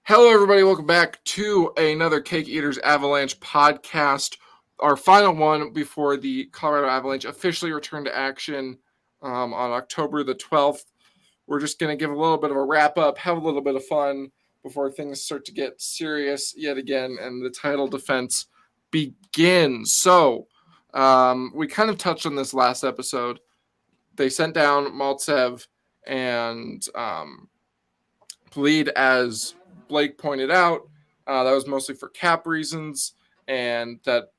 Hello, everybody. Welcome back to another Cake Eaters Avalanche podcast. Our final one before the Colorado Avalanche officially return to action on October the 12th. We're just going to give a little bit of a wrap up, have a little bit of fun before things start to get serious yet again and the title defense begins. So, we kind of touched on this last episode. They sent down Maltsev and Bleed, as Blake pointed out. That was mostly for cap reasons, and that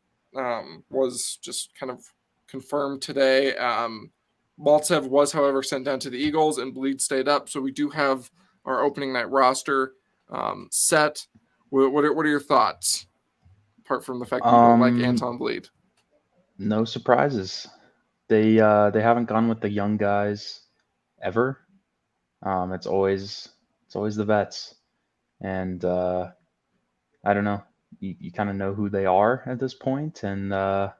was just kind of confirmed today. Maltsev was, however, sent down to the Eagles, and Bleed stayed up. So we do have our opening night roster set. What are your thoughts, apart from the fact that you don't like Anton Bleed? No surprises. They haven't gone with the young guys ever. It's always the vets, and I don't know. You kind of know who they are at this point, and they're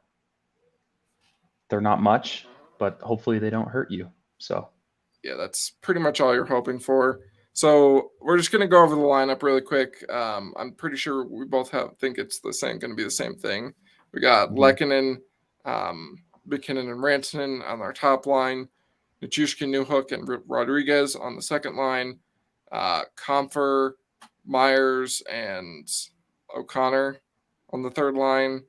not much, but hopefully they don't hurt you. So yeah, that's pretty much all you're hoping for. So we're just gonna go over the lineup really quick. I'm pretty sure we both think it's going to be the same thing. We got Lehkonen, McKinnon, and Rantanen on our top line. Nichushkin, Newhook, and Rodriguez on the second line. Comfer, Myers, and O'Connor on the third line.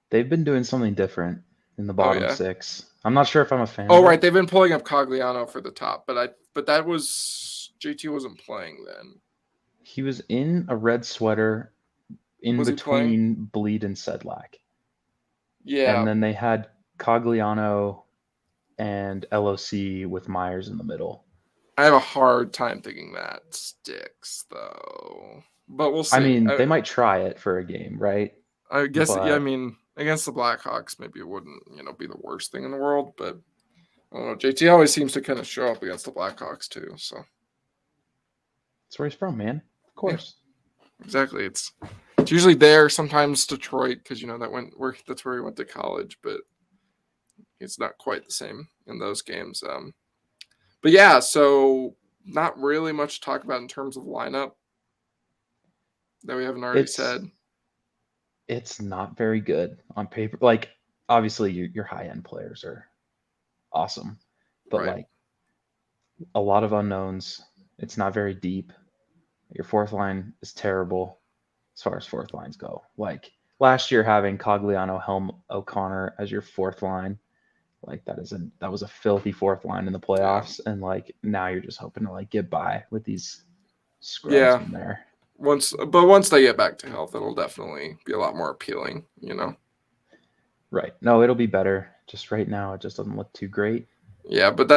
They've been doing something different in the bottom six. I'm not sure if I'm a fan. Oh, right, they've been pulling up Cogliano for the top, but that was JT wasn't playing then. He was in a red sweater in between Bleed and Sedlak. Yeah, and then they had Cogliano and LOC with Myers in the middle. I have a hard time thinking that sticks, though. But we'll see. I mean, they might try it for a game, right? I guess, yeah, I mean, against the Blackhawks, maybe it wouldn't, be the worst thing in the world. But, I don't know, JT always seems to kind of show up against the Blackhawks, too. So that's where he's from, man. Of course. Yeah, exactly. It's usually there, sometimes Detroit, because, that's where he went to college. But it's not quite the same in those games. But yeah, so not really much to talk about in terms of lineup that we haven't already said. It's not very good on paper. Like, obviously, your high-end players are awesome, but like a lot of unknowns. It's not very deep. Your fourth line is terrible as far as fourth lines go. Like last year, having Cogliano, Helm, O'Connor as your fourth line. Like that was a filthy fourth line in the playoffs, and like now you're just hoping to like get by with these scrubs in there. Once they get back to health, it'll definitely be a lot more appealing, Right. No, it'll be better. Just right now, it just doesn't look too great. Yeah, but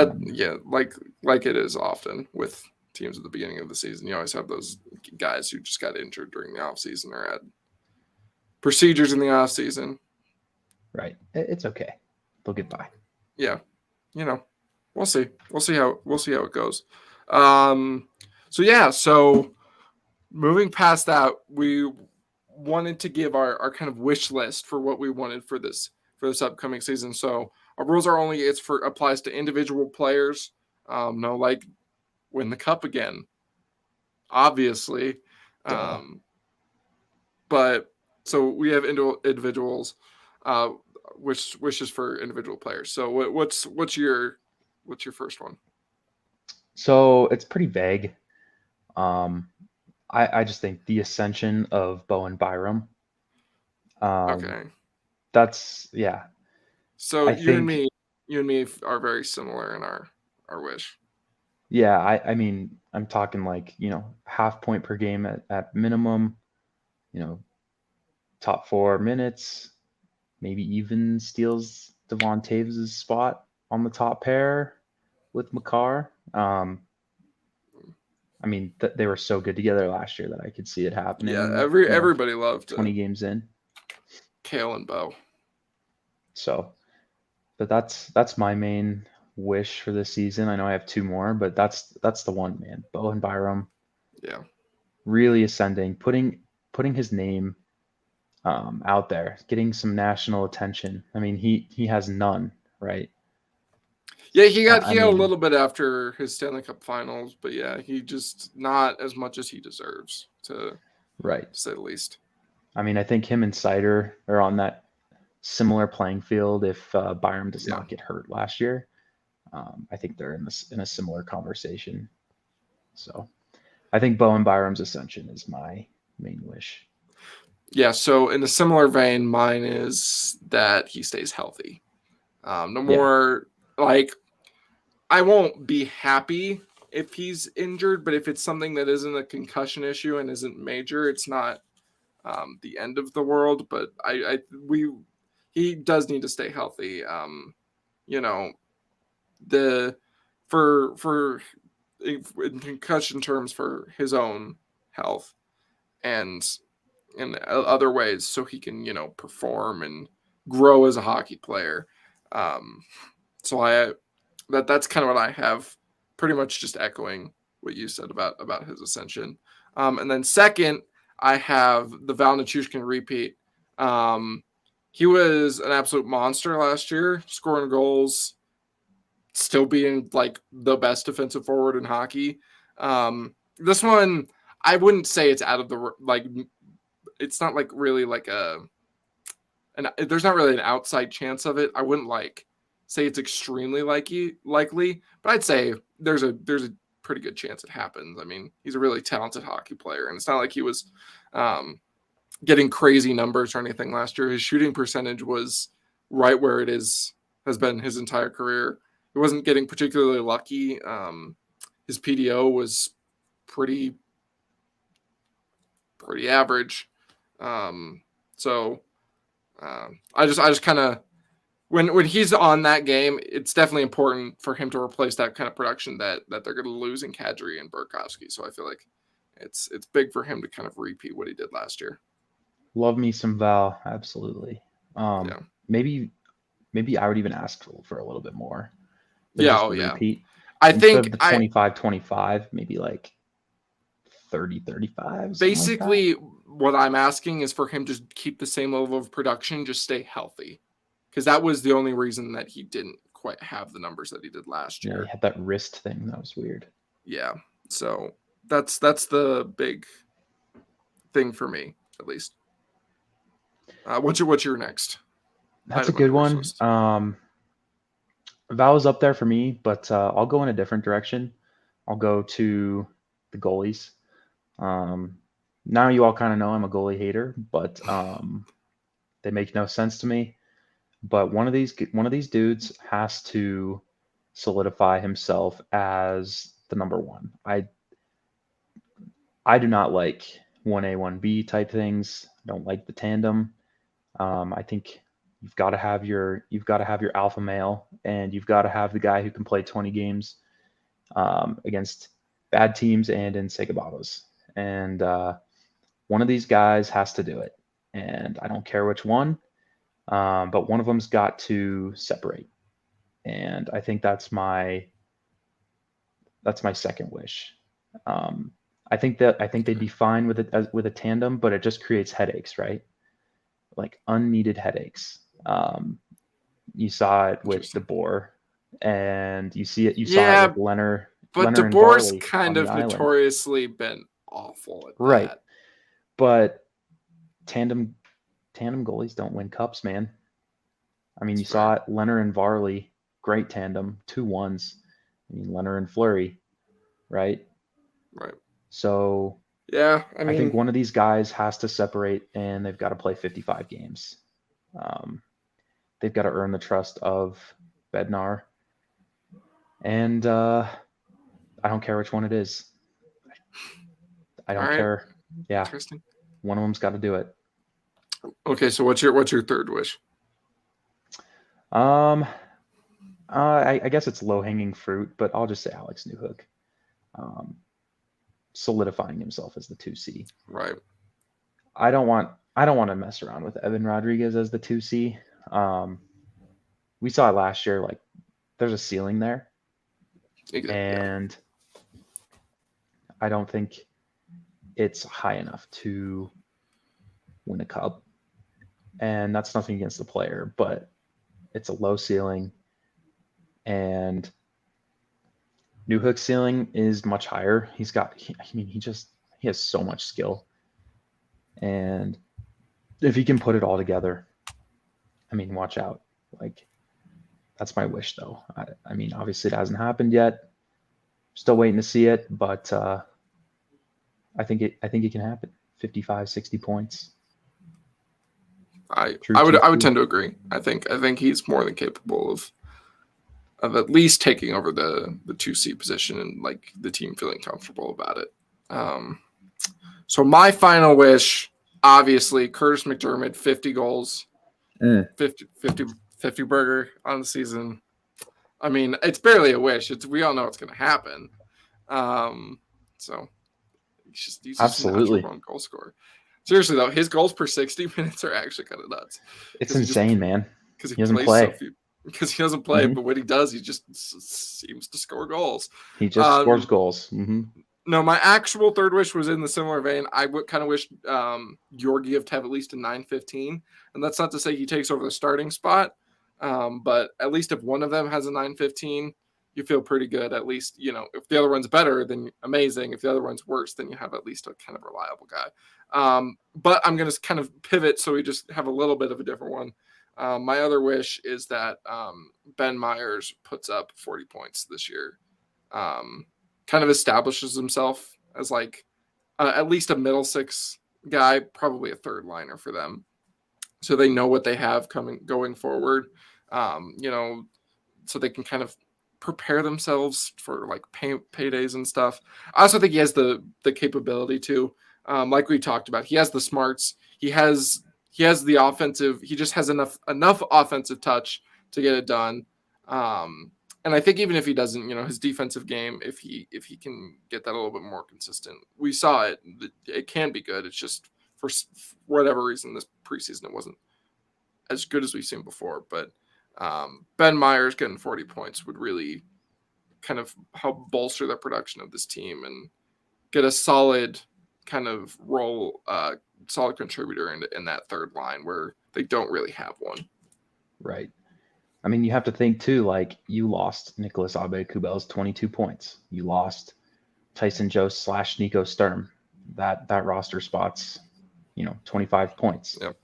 like it is often with teams at the beginning of the season, you always have those guys who just got injured during the off season or had procedures in the off season. Right. It's okay. They'll get by. Yeah, we'll see. We'll see how it goes. So moving past that, we wanted to give our kind of wish list for what we wanted for this upcoming season. So our rules are applies to individual players. No, like win the cup again, obviously. But so we have individuals. Wishes for individual players. So what's your first one? So it's pretty vague. I just think the ascension of Beau and Byram. Okay. That's yeah. So you and me are very similar in our wish. Yeah, I mean I'm talking like, half point per game at minimum, top 4 minutes. Maybe even steals Devon Taves' spot on the top pair with Makar. I mean, they were so good together last year that I could see it happening. Yeah, everybody loved 20 games in. Cale and Beau. So, but that's my main wish for this season. I know I have 2 more, but that's the one, man. Beau and Byram. Yeah. Really ascending, putting his name out there, getting some national attention. I mean, he has none, right? Yeah, he got a little bit after his Stanley Cup Finals, but yeah, he just not as much as he deserves. to Right. say the least. I mean, I think him and Sider are on that similar playing field. If Byram does Yeah. not get hurt last year, I think they're in a similar conversation. So I think Bo and Byram's ascension is my main wish. Yeah, so in a similar vein, mine is that he stays healthy. No more, like, I won't be happy if he's injured, but if it's something that isn't a concussion issue and isn't major, it's not the end of the world. But he does need to stay healthy. You know, for in concussion terms, for his own health and in other ways, so he can perform and grow as a hockey player. Um, so that's kind of what I have, pretty much just echoing what you said about his ascension. And then second, I have the Val Nichushkin repeat. He was an absolute monster last year, scoring goals, still being like the best defensive forward in hockey. This one, I wouldn't say it's out of the like. It's not like really like and there's not really an outside chance of it. I wouldn't like say it's extremely likely, but I'd say there's a pretty good chance it happens. I mean, he's a really talented hockey player, and it's not like he was getting crazy numbers or anything last year. His shooting percentage was right where it has been his entire career. He wasn't getting particularly lucky. His PDO was pretty average. So I just kind of when he's on that game, it's definitely important for him to replace that kind of production that they're going to lose in Kadri and Burakovsky. So I feel like it's big for him to kind of repeat what he did last year. Love me some Val, absolutely. Yeah. Maybe I would even ask for a little bit more than Yeah. just Oh the yeah. repeat. I Instead of think the 25-25, maybe like 30-35, something like that. basically what I'm asking is for him to keep the same level of production, just stay healthy, because that was the only reason that he didn't quite have the numbers that he did last Yeah, year. he had that wrist thing. That was weird. Yeah. So that's the big thing for me, at least. What's your next That's a item on good your wish one. list? Val is up there for me, but I'll go in a different direction. I'll go to the goalies. Now you all kind of know I'm a goalie hater, but they make no sense to me. But one of these dudes has to solidify himself as the number one. I do not like 1A 1B type things. I don't like the tandem. I think you've got to have your alpha male, and you've got to have the guy who can play 20 games against bad teams and in Segabatos. And one of these guys has to do it. And I don't care which one, but one of them's got to separate. And I think that's my second wish. I think they'd be fine with it with a tandem, but it just creates headaches, right? Like unneeded headaches. You saw it with DeBoer, and you saw it with Leonard but and DeBoer's Varley kind on the of island. notoriously been awful at Right. that. But tandem goalies don't win cups, man. I mean, you saw it, Leonard and Varley, great tandem, 2-1s. I mean, Leonard and Fleury, right? Right. So yeah, I think one of these guys has to separate, and they've got to play 55 games. They've got to earn the trust of Bednar, and I don't care which one it is. I don't care. Yeah, interesting. One of them's got to do it. Okay, so what's your third wish? I guess it's low hanging fruit, but I'll just say Alex Newhook, solidifying himself as the 2C. Right. I don't want to mess around with Evan Rodriguez as the 2C. We saw it last year. Like, there's a ceiling there, and I don't think it's high enough to win a cup. And that's nothing against the player, but it's a low ceiling, and Newhook's ceiling is much higher. He He has so much skill. And if he can put it all together, I mean, watch out. Like, that's my wish, though. I mean, obviously it hasn't happened yet. Still waiting to see it, but I think it can happen. 55, 60 points. I would tend to agree. I think he's more than capable of at least taking over the 2C position and like the team feeling comfortable about it. So my final wish, obviously, Curtis McDermott, 50 goals, 50 burger on the season. I mean, it's barely a wish. We all know it's going to happen. So he's just Absolutely a natural goal scorer. Seriously though, his goals per 60 minutes are actually kind of nuts. It's insane, man. Because he doesn't play. So few. Because he doesn't play, but when he does, he just seems to score goals. He just scores goals. Mm-hmm. No, my actual third wish was in the similar vein. I would kind of wish Georgiev to have at least a 915, and that's not to say he takes over the starting spot, but at least if one of them has a 915, you feel pretty good. At least, you know, if the other one's better, then amazing. If the other one's worse, then you have at least a kind of reliable guy. But I'm going to kind of pivot so we just have a little bit of a different one. My other wish is that Ben Myers puts up 40 points this year. Kind of establishes himself as like at least a middle six guy, probably a third liner for them. So they know what they have going forward, you know, so they can kind of prepare themselves for like paydays and stuff. I also think he has the capability to, like we talked about, he has the smarts. He has the offensive. He just has enough offensive touch to get it done. And I think even if he doesn't, you know, his defensive game, if he can get that a little bit more consistent, we saw it. It can be good. It's just for whatever reason this preseason it wasn't as good as we've seen before. But Ben Myers getting 40 points would really kind of help bolster the production of this team and get a solid kind of role, solid contributor in that third line where they don't really have one. Right. I mean, you have to think too, like you lost Nicholas Aube-Kubel's 22 points. You lost Tyson Joe / Nico Sturm. That roster spot's, you know, 25 points. Yep.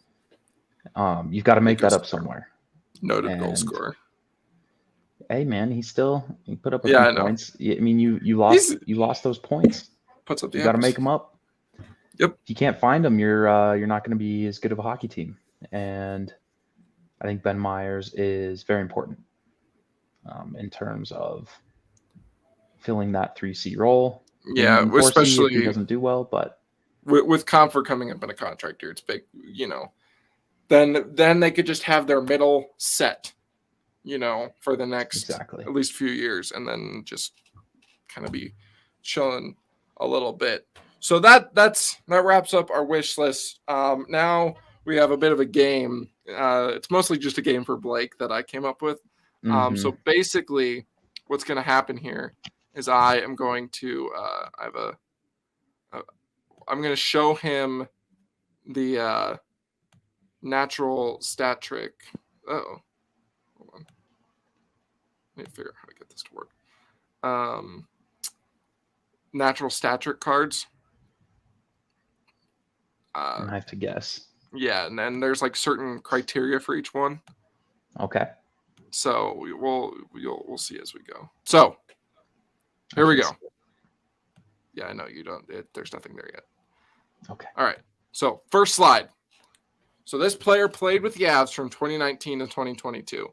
You've got to make that up somewhere. Noted goal scorer. Hey man, he put up a few points. I mean, you lost those points. Puts up the you got to make them up. Yep. If you can't find them, you're not going to be as good of a hockey team. And I think Ben Myers is very important in terms of filling that 3C role. Yeah, especially if he doesn't do well, but with Comfort coming up in a contract year, it's big. You know, then they could just have their middle set, you know, for the next at least few years, and then just kind of be chilling a little bit. So that wraps up our wish list. Now we have a bit of a game. It's mostly just a game for Blake that I came up with. So basically, what's going to happen here is I am going to I'm going to show him the natural stat trick. Hold on. I need to figure out how to get this to work. Natural stat trick cards. I have to guess. Yeah, and then there's like certain criteria for each one. Okay. So we'll see as we go. So here we go. Yeah, I know you don't. There's nothing there yet. Okay. All right. So first slide. So this player played with the Avs from 2019 to 2022.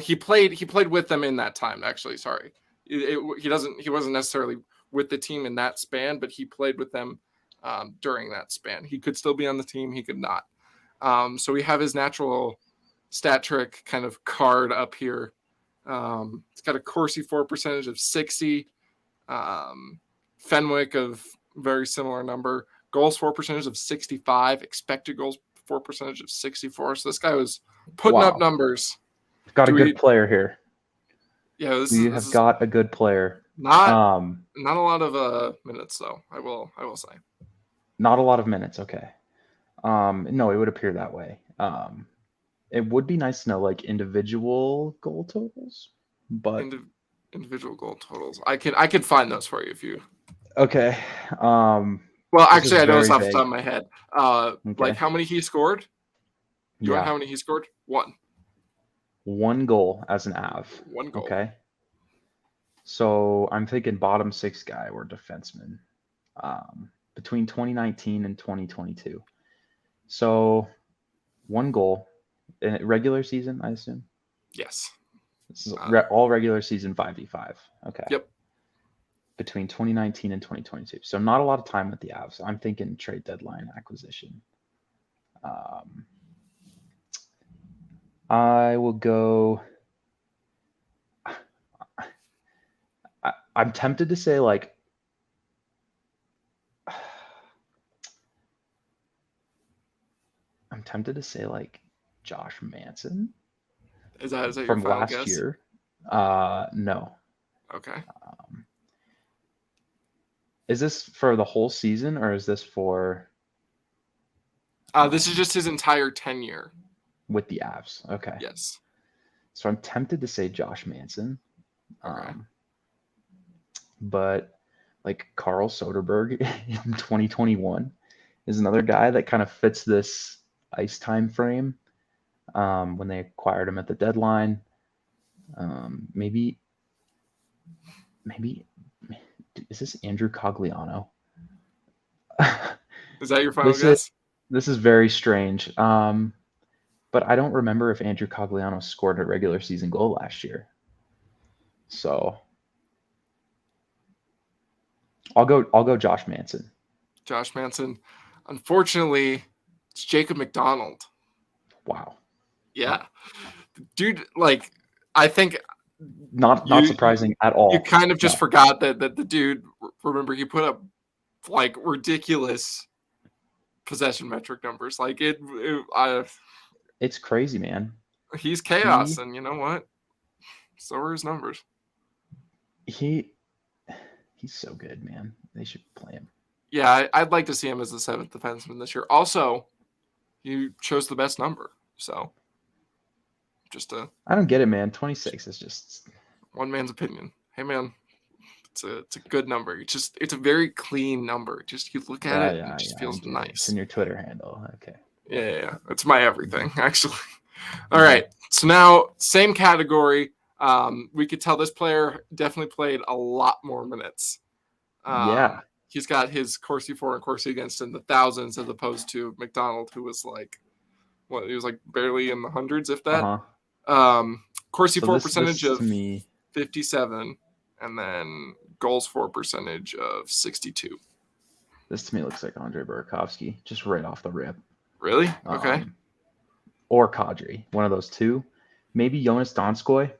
He played with them in that time. Actually, sorry. He wasn't necessarily with the team in that span, but he played with them during that span. He could still be on the team. He could not. So we have his natural stat trick kind of card up here. It's got a Corsi for percentage of 60. Fenwick of very similar number. Goals for percentage of 65. Expected goals for percentage of 64. So this guy was putting up numbers. Got a good player here. Yeah, you have got a good player. Not a lot of minutes though. I will say. Not a lot of minutes. Okay. No, it would appear that way. It would be nice to know like individual goal totals, but individual goal totals. I can find those for you if you. Okay. Well, This is actually, I know this very off the top vague. of my head. Like Okay. how many he scored? You want Yeah. how many he scored? One. 1 goal as an Av. One goal. Okay. So I'm thinking bottom six guy or defenseman between 2019 and 2022. So 1 goal in regular season, I assume. Yes. This is all regular season 5v5. Okay. Yep. Between 2019 and 2022. So not a lot of time with the Avs. I'm thinking trade deadline acquisition. I will go. I'm tempted to say like. I'm tempted to say like Josh Manson Is that your from final last guess? year. No. Okay. Is this for the whole season or is this for? This is just his entire tenure With the Avs. Okay. Yes. So I'm tempted to say Josh Manson. Okay. But like Carl Soderberg in 2021 is another guy that kind of fits this ice time frame when they acquired him at the deadline. Maybe is this Andrew Cogliano? Is that your final guess? This is very strange. But I don't remember if Andrew Cogliano scored a regular season goal last year. So I'll go Josh Manson. Josh Manson. Unfortunately, it's Jacob McDonald. Wow. Yeah. Dude, like, I think not surprising at all. You kind of just forgot that the dude, remember, he put up like ridiculous possession metric numbers. Like it's crazy, man. He's chaos, and you know what? So are his numbers. He's so good, man. They should play him. Yeah, I'd like to see him as the 7th defenseman this year. Also, he chose the best number, so I don't get it, man. 26 is just one man's opinion. Hey, man, it's a good number. It's a very clean number. Just you look at it, and it just feels nice. It's in your Twitter handle. Okay. Yeah. It's my everything, actually. All right. So now, same category. We could tell this player definitely played a lot more minutes. Yeah. He's got his Corsi for and Corsi against in the thousands, as opposed to McDonald, who was like, he was like barely in the hundreds, if that. Corsi for percentage of 57, and then goals for percentage of 62. This to me looks like Andre Burakovsky, just right off the rip. Really? Okay. Or Kadri, one of those two. Maybe Jonas Donskoy,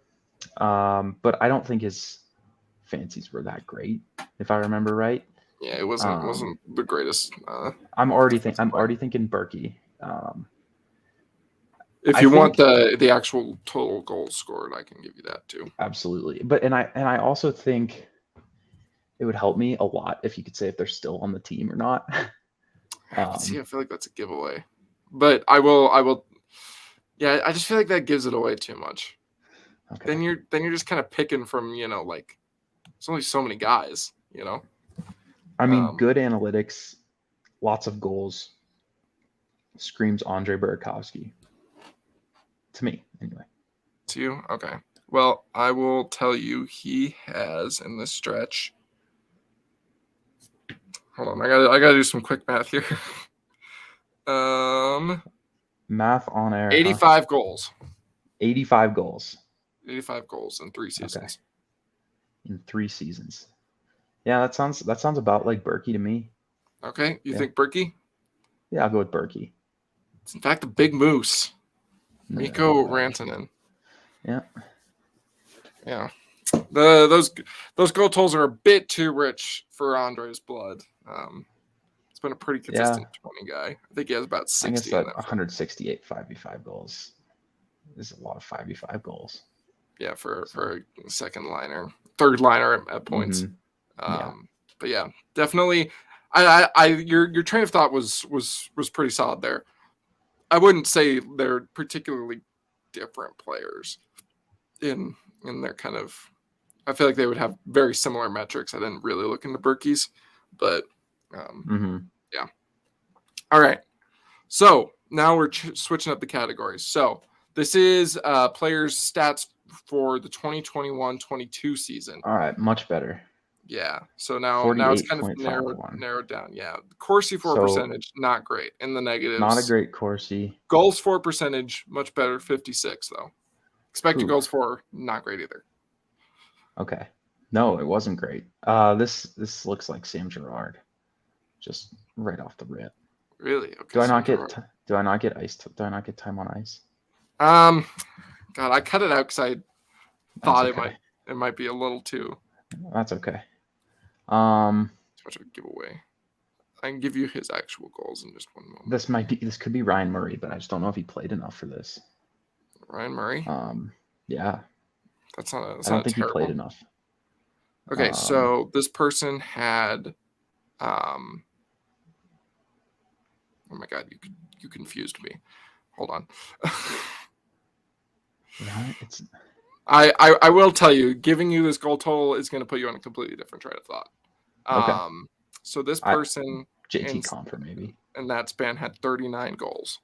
but I don't think his fancies were that great, if I remember right. Yeah, it wasn't the greatest. I'm already thinking Berkey. If you want the actual total goals scored, I can give you that too. Absolutely, but I also think it would help me a lot if you could say if they're still on the team or not. I feel like that's a giveaway, but I will. Yeah, I just feel like that gives it away too much. Okay. Then you're just kind of picking from, like, there's only so many guys, I mean, good analytics, lots of goals, screams Andre Burakovsky. To me, anyway. To you? Okay. Well, I will tell you he has in this stretch. Hold on, I gotta do some quick math here. Math on air. 85 goals. 85 goals. 85 goals in 3 seasons. Okay. In 3 seasons. Yeah, that sounds about like Berkey to me. Okay, you think Berkey? Yeah, I'll go with Berkey. It's in fact the Big Moose, Mikko Rantanen. Yeah. Yeah. Those goal totals are a bit too rich for Andre's blood. It's been a pretty consistent 20 guy. I think he has about 60. I guess that 168 5v5 goals is a lot of 5v5 goals. Yeah, for a second liner, third liner at points. But yeah, definitely. Your train of thought was pretty solid there. I wouldn't say they're particularly different players in their kind of. I feel like they would have very similar metrics. I didn't really look into Berkey's. But Mm-hmm. yeah. All right. So now we're switching up the categories. So this is players' stats for the 2021-22 season. All right, much better. Yeah. So now it's kind of 48.51. narrowed down. Yeah. Corsi for percentage, not great. In the negatives. Not a great Corsi. Goals for percentage, much better, 56 though. Expected goals for, not great either. Okay. No, it wasn't great. This looks like Sam Girard, just right off the rip. Really? Okay. Do I not get ice? Do I not get time on ice? God, I cut it out because I thought it might be a little too. That's okay. Too much of a giveaway. I can give you his actual goals in just one moment. This could be Ryan Murray, but I just don't know if he played enough for this. Ryan Murray? Yeah. That's not. I don't think he played enough. Okay, so this person had. Oh my God, you confused me. Hold on. It's. I will tell you, giving you this goal total is going to put you on a completely different train of thought. Okay. So this person JT Compher maybe in that span had 39 goals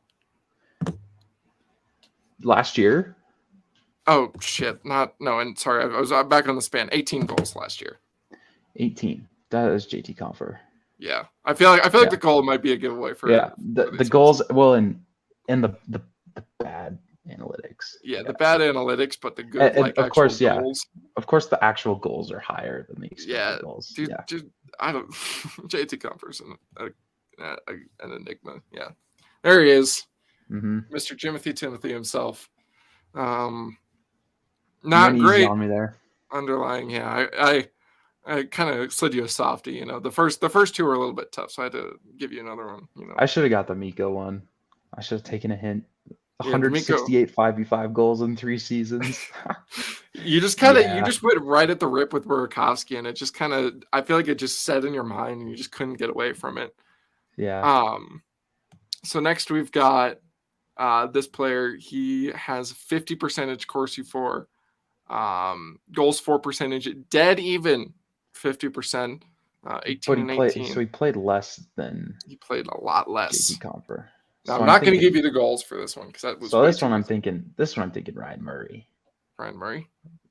last year. Oh shit! And sorry, I was back on the span. 18 goals last year. 18. That is JT Compher. Yeah, I feel like the goal might be a giveaway for the goals. Well, and the bad analytics. Yeah, the bad analytics, but the good of course, goals. Of course, the actual goals are higher than the expected goals. Dude, I don't. JT Compher's an enigma. Yeah, there he is, Mr. Timothy himself. Not great on me there. Underlying, yeah. I kind of slid you a softie. The first two were a little bit tough, so I had to give you another one. I should have got the Miko one. I should have taken a hint. 168 5v5 goals in 3 seasons. You just went right at the rip with Burakovsky, and it just kind of, I feel like it just set in your mind, and you just couldn't get away from it. Yeah. So next we've got this player. He has 50% Corsi for. Goals for percentage, dead even 50%, 18 and 18. So he played less than. He played a lot less. JT Compher. Now, I'm not going to give you the goals for this one because that was. So this one I'm thinking Ryan Murray. Ryan Murray,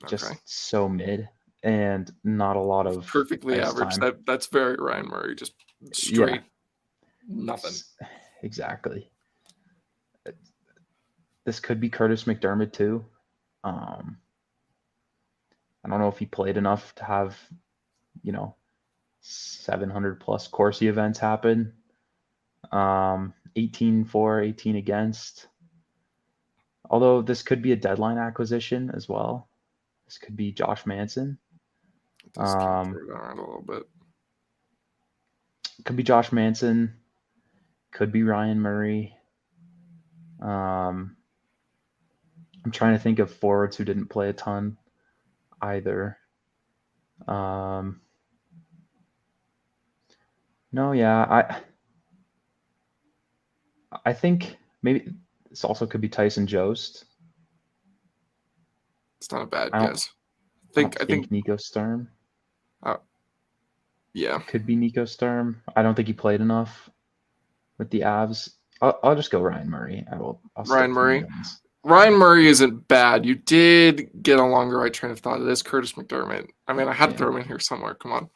just so mid and not a lot of perfectly average. That's very Ryan Murray, just straight nothing. Exactly. This could be Curtis McDermott too. I don't know if he played enough to have, 700 plus Corsi events happen. 18 for, 18 against. Although this could be a deadline acquisition as well. This could be Josh Manson. Around a little bit. Could be Josh Manson. Could be Ryan Murray. I'm trying to think of forwards who didn't play a ton either. I think maybe this also could be Tyson Jost. It's not a bad guess. I think Nico Sturm. Yeah, could be Nico Sturm. I don't think he played enough with the Avs. I'll just go Ryan Murray. Ryan Murray. Ryan Murray isn't bad. You did get a longer right train of thought. It is Curtis McDermott. I mean, I had to throw him in here somewhere. Come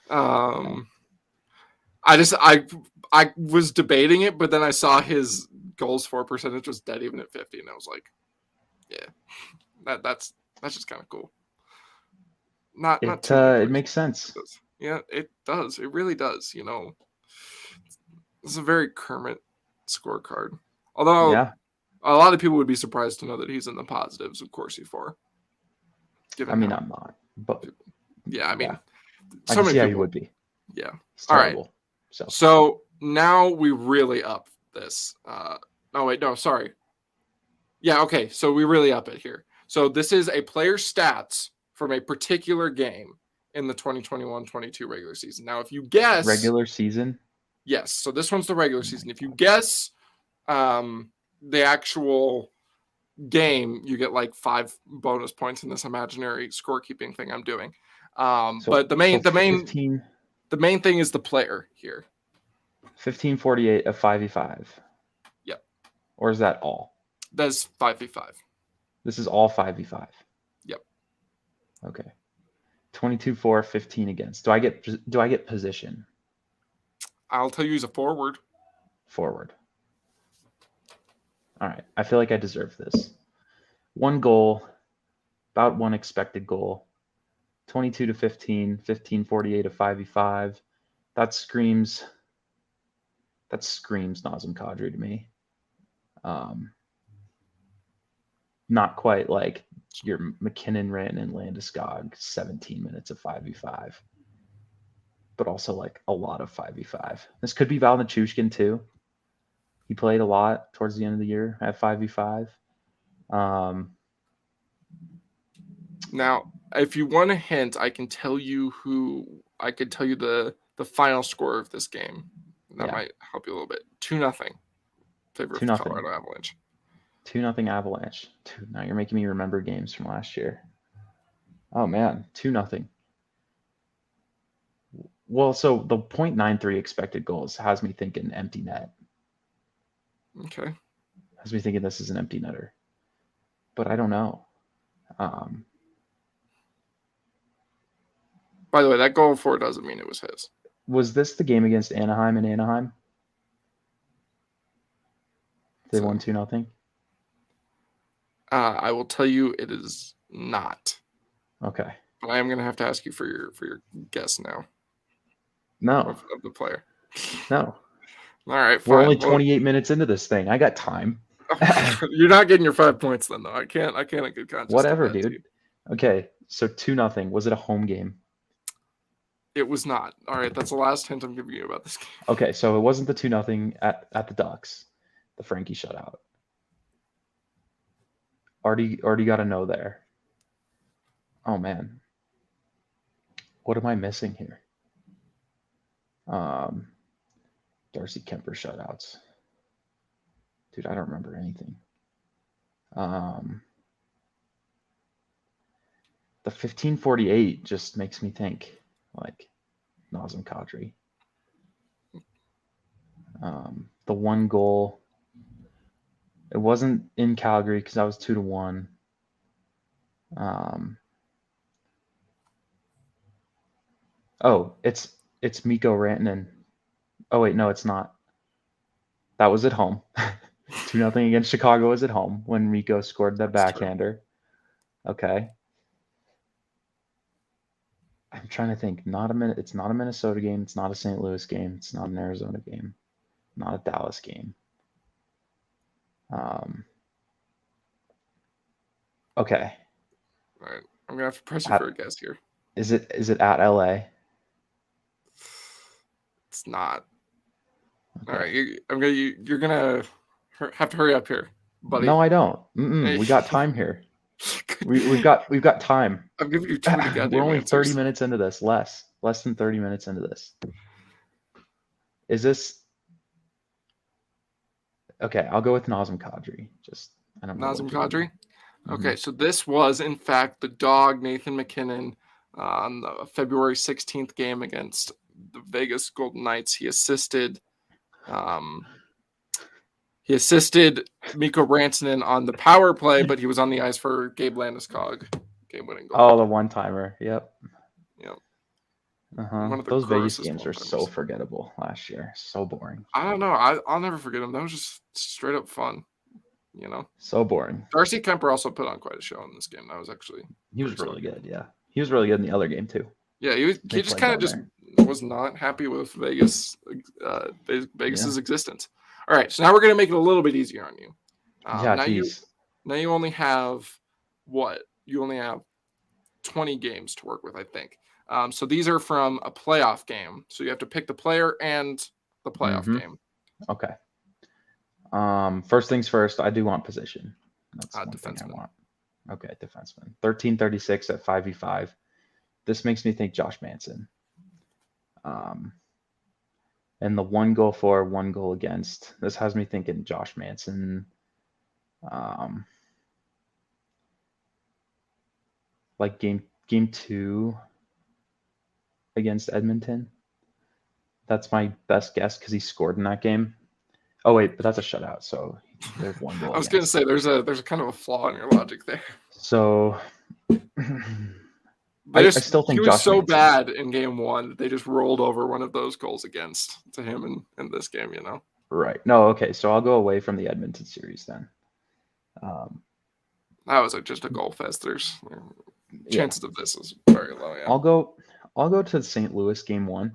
on. I was debating it, but then I saw his goals for percentage was dead even at 50, and I was like, yeah, that's just kind of cool. Not it makes sense. Yeah, it does. It really does. It's a very Kermit scorecard. Although a lot of people would be surprised to know that he's in the positives of Corsi 4. I'm not. But yeah, I mean, so many people would be. Yeah. All right. So now we really up this. Sorry. Yeah, okay. So we really up it here. So this is a player's stats from a particular game in the 2021-22 regular season. Now, if you guess regular season, yes. So this one's the regular season. If you guess the actual game, you get like 5 bonus points in this imaginary scorekeeping thing I'm doing. But the main 15, The main thing is the player here. 1548 of 5v5. Yep. Or is that all? That's 5v5. This is all 5v5. Yep. Okay. 22 for 15 against. Do I get position? I'll tell you he's a forward. Forward. All right. I feel like I deserve this. 1 goal, about 1 expected goal. 22 to 15, 1548 of 5v5. That screams Nazem Kadri to me. Not quite like your McKinnon, Rantanen, and Landeskog 17 minutes of 5v5, but also like a lot of 5v5. This could be Val Nichushkin too. He played a lot towards the end of the year at 5v5. Now, if you want a hint, I can tell you the final score of this game. That might help you a little bit. 2-0. Favor of the Colorado Avalanche. 2-0 Avalanche. Now you're making me remember games from last year. Oh man, 2-0. Well, so the .93 expected goals has me thinking empty net. Okay. Has me thinking this is an empty netter. But I don't know. By the way, that goal for doesn't mean it was his. Was this the game against Anaheim in Anaheim? They won 2-0? I will tell you it is not. Okay. But I am going to have to ask you for your guess now. No. Of the player. No. All right, fine. We're only 28 minutes into this thing. I got time. You're not getting your 5 points then, though. I can't in good conscience. Whatever, dude. Okay, so 2-0. Was it a home game? It was not. All right, that's the last hint I'm giving you about this game. Okay, so it wasn't the 2-0 at the Ducks, the Frankie shutout. Already got a no there. Oh man, what am I missing here? Darcy Kemper shutouts. Dude, I don't remember anything. The 1548 just makes me think like Nazem Kadri. The 1 goal. It wasn't in Calgary because I was 2-1. It's Mikko Rantanen. Oh wait, no, it's not. That was at home. 2-0 against Chicago was at home when Mikko scored the backhander. Okay. I'm trying to think. It's not a Minnesota game. It's not a St. Louis game. It's not an Arizona game. Not a Dallas game. Okay. All right, I'm gonna have to press you for a guess here. Is it at LA? It's not. Okay. All right, you're gonna have to hurry up here, buddy. No, I don't. We got time here. We've got time. I'm giving you too many goddamn We're only answers. 30 minutes into this. Less than 30 minutes into this. Is this okay? I'll go with Nazem Kadri. I don't know. Nazem Kadri. Okay, so this was in fact the dog Nathan McKinnon on the February 16th game against the Vegas Golden Knights. He assisted Mikko Rantanen on the power play, but he was on the ice for Gabe Landeskog game-winning goal. Oh, the one-timer. Yep. Those Vegas games were so forgettable last year. So boring. I don't know. I'll never forget them. That was just straight up fun. So boring. Darcy Kemper also put on quite a show in this game. That was actually he was really good. Yeah, he was really good in the other game too. Yeah, he just kind of was not happy with Vegas's existence. All right, so now we're gonna make it a little bit easier on you. Now you only have what? You only have 20 games to work with, I think. So these are from a playoff game. So you have to pick the player and the playoff game. Okay. First things first, I do want position. That's one thing I want. Okay, defenseman. 1336 at 5v5. This makes me think Josh Manson. And the 1 goal for, 1 goal against. This has me thinking Josh Manson. Like game 2 against Edmonton. That's my best guess because he scored in that game. Oh wait, but that's a shutout, so there's one goal I was going to against. say there's a kind of a flaw in your logic there. So They I still he think was Josh so Manson. bad in game one that they just rolled over one of those goals against to him in this game, you know. Right. No, okay. So I'll go away from the Edmonton series then. That was just a goal fest. There's Yeah. chances of this is very low. Yeah. I'll go to St. Louis game 1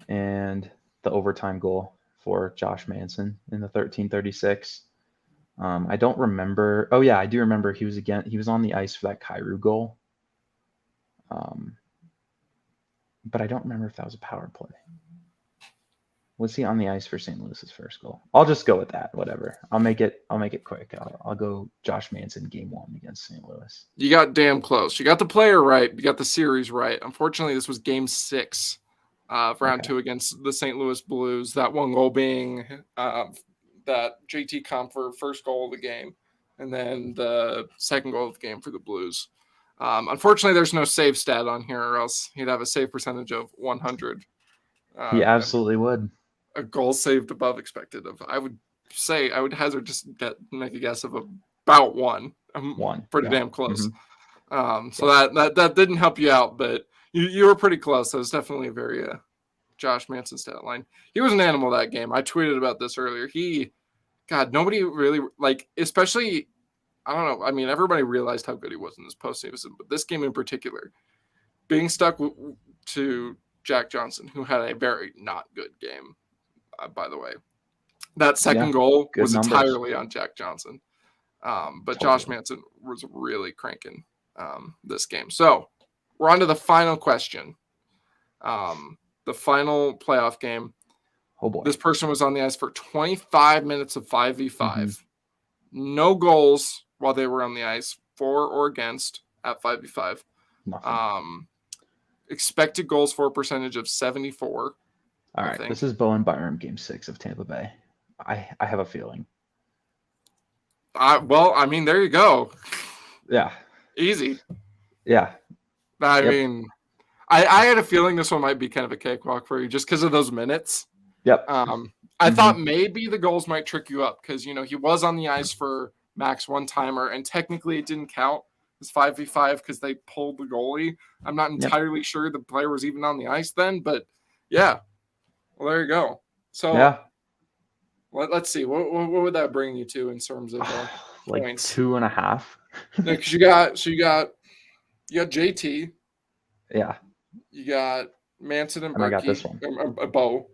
and the overtime goal for Josh Manson in the 13:36. I don't remember. Oh yeah, I do remember he was on the ice for that Kyrou goal. But I don't remember if that was a power play. Was he on the ice for St. Louis's first goal? I'll just go with that. Whatever. I'll make it quick. I'll go Josh Manson game 1 against St. Louis. You got damn close. You got the player right. You got the series right. Unfortunately, this was game 6 of round 2 against the St. Louis Blues. That one goal being that JT Compher first goal of the game, and then the second goal of the game for the Blues. Unfortunately, there's no save stat on here, or else he'd have a save percentage of 100. He absolutely would. A goal saved above expected of, I would hazard just make a guess of about 1. Pretty damn close. So that didn't help you out, but you were pretty close. That was definitely a very Josh Manson stat line. He was an animal that game. I tweeted about this earlier. Nobody really, like, especially, I don't know. I mean, everybody realized how good he was in this postseason, but this game in particular, being stuck to Jack Johnson, who had a very not good game, by the way. That second goal was entirely on Jack Johnson. But Josh Manson was really cranking this game. So we're on to the final question. The final playoff game. Oh boy. This person was on the ice for 25 minutes of 5v5. No goals while they were on the ice, for or against at 5v5. Nothing. Expected goals for percentage of 74. All right. This is Bowen Byram game 6 of Tampa Bay. I have a feeling. Well, I mean, there you go. Yeah. Easy. Yeah. I mean, I had a feeling this one might be kind of a cakewalk for you just because of those minutes. Yep. I thought maybe the goals might trick you up because, you know, he was on the ice for max one-timer, and technically it didn't count as 5v5 because they pulled the goalie. I'm not entirely sure the player was even on the ice then, but yeah. Well, there you go. So let's see. What would that bring you to in terms of like points? 2.5. Because you got JT. Yeah. You got Manson and Berkey. I got this one. Beau.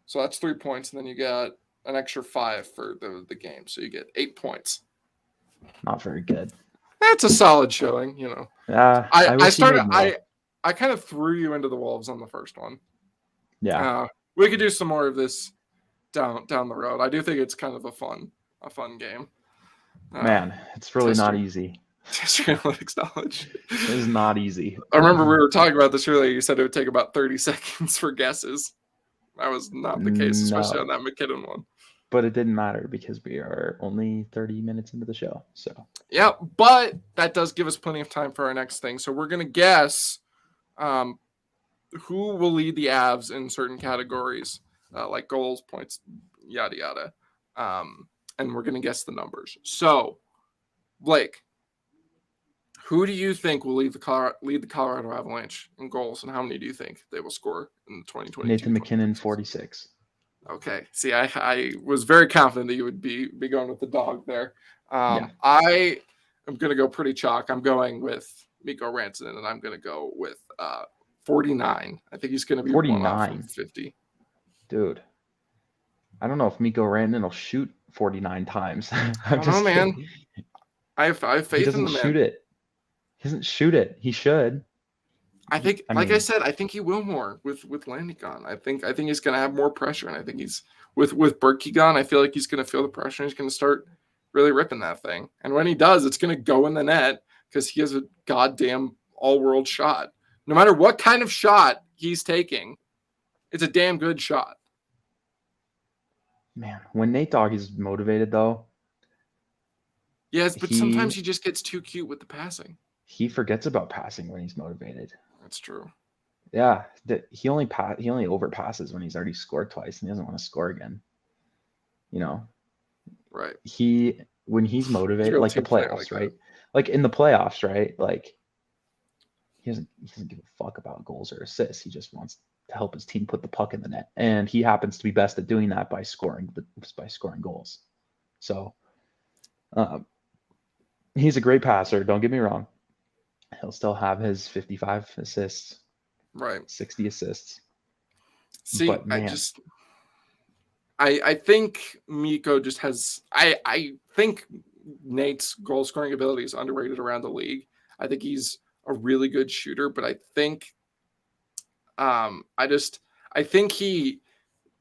So that's 3 points, and then you got an extra 5 for the game. So you get 8 points. Not very good. That's a solid showing, you know. Yeah. I kind of threw you into the wolves on the first one. Yeah. We could do some more of this down the road. I do think it's kind of a fun game. Man, it's really not easy. Test your analytics knowledge. It is not easy. I remember we were talking about this earlier. You said it would take about 30 seconds for guesses. That was not the case, especially on that McKinnon one. But it didn't matter because we are only 30 minutes into the show. So yeah, but that does give us plenty of time for our next thing. So we're going to guess who will lead the Avs in certain categories, like goals, points, yada, yada. And we're going to guess the numbers. So, Blake, who do you think will lead the Colorado Avalanche in goals, and how many do you think they will score in the 2022? Nathan McKinnon, 46. Okay. See, I was very confident that you would be going with the dog there. I am going to go pretty chalk. I'm going with Mikko Rantanen, and I'm going to go with 49. I think he's going to be 49. 50. Dude, I don't know if Mikko Rantanen will shoot 49 times. I don't know, man. I have faith in the man. He doesn't shoot it. He should. I think, I said, I think he will more with Landy gone. I think he's going to have more pressure, and I think he's with Berkey gone. I feel like he's going to feel the pressure, and he's going to start really ripping that thing. And when he does, it's going to go in the net because he has a goddamn all-world shot. No matter what kind of shot he's taking, it's a damn good shot. Man, when Nate Dogg is motivated, though. Yes, but sometimes he just gets too cute with the passing. He forgets about passing when he's motivated. That's true. Yeah, he only overpasses when he's already scored twice and he doesn't want to score again. You know, Right. when he's He's a motivated, real like the team player playoffs, like that. right? Like in the playoffs, right? Like he doesn't give a fuck about goals or assists. He just wants to help his team put the puck in the net, and he happens to be best at doing that by scoring goals. So he's a great passer. Don't get me wrong. He'll still have his 55 assists, Right. 60 assists. See, But man, I think Miko just has I think Nate's goal scoring ability is underrated around the league. I think he's a really good shooter, but I think he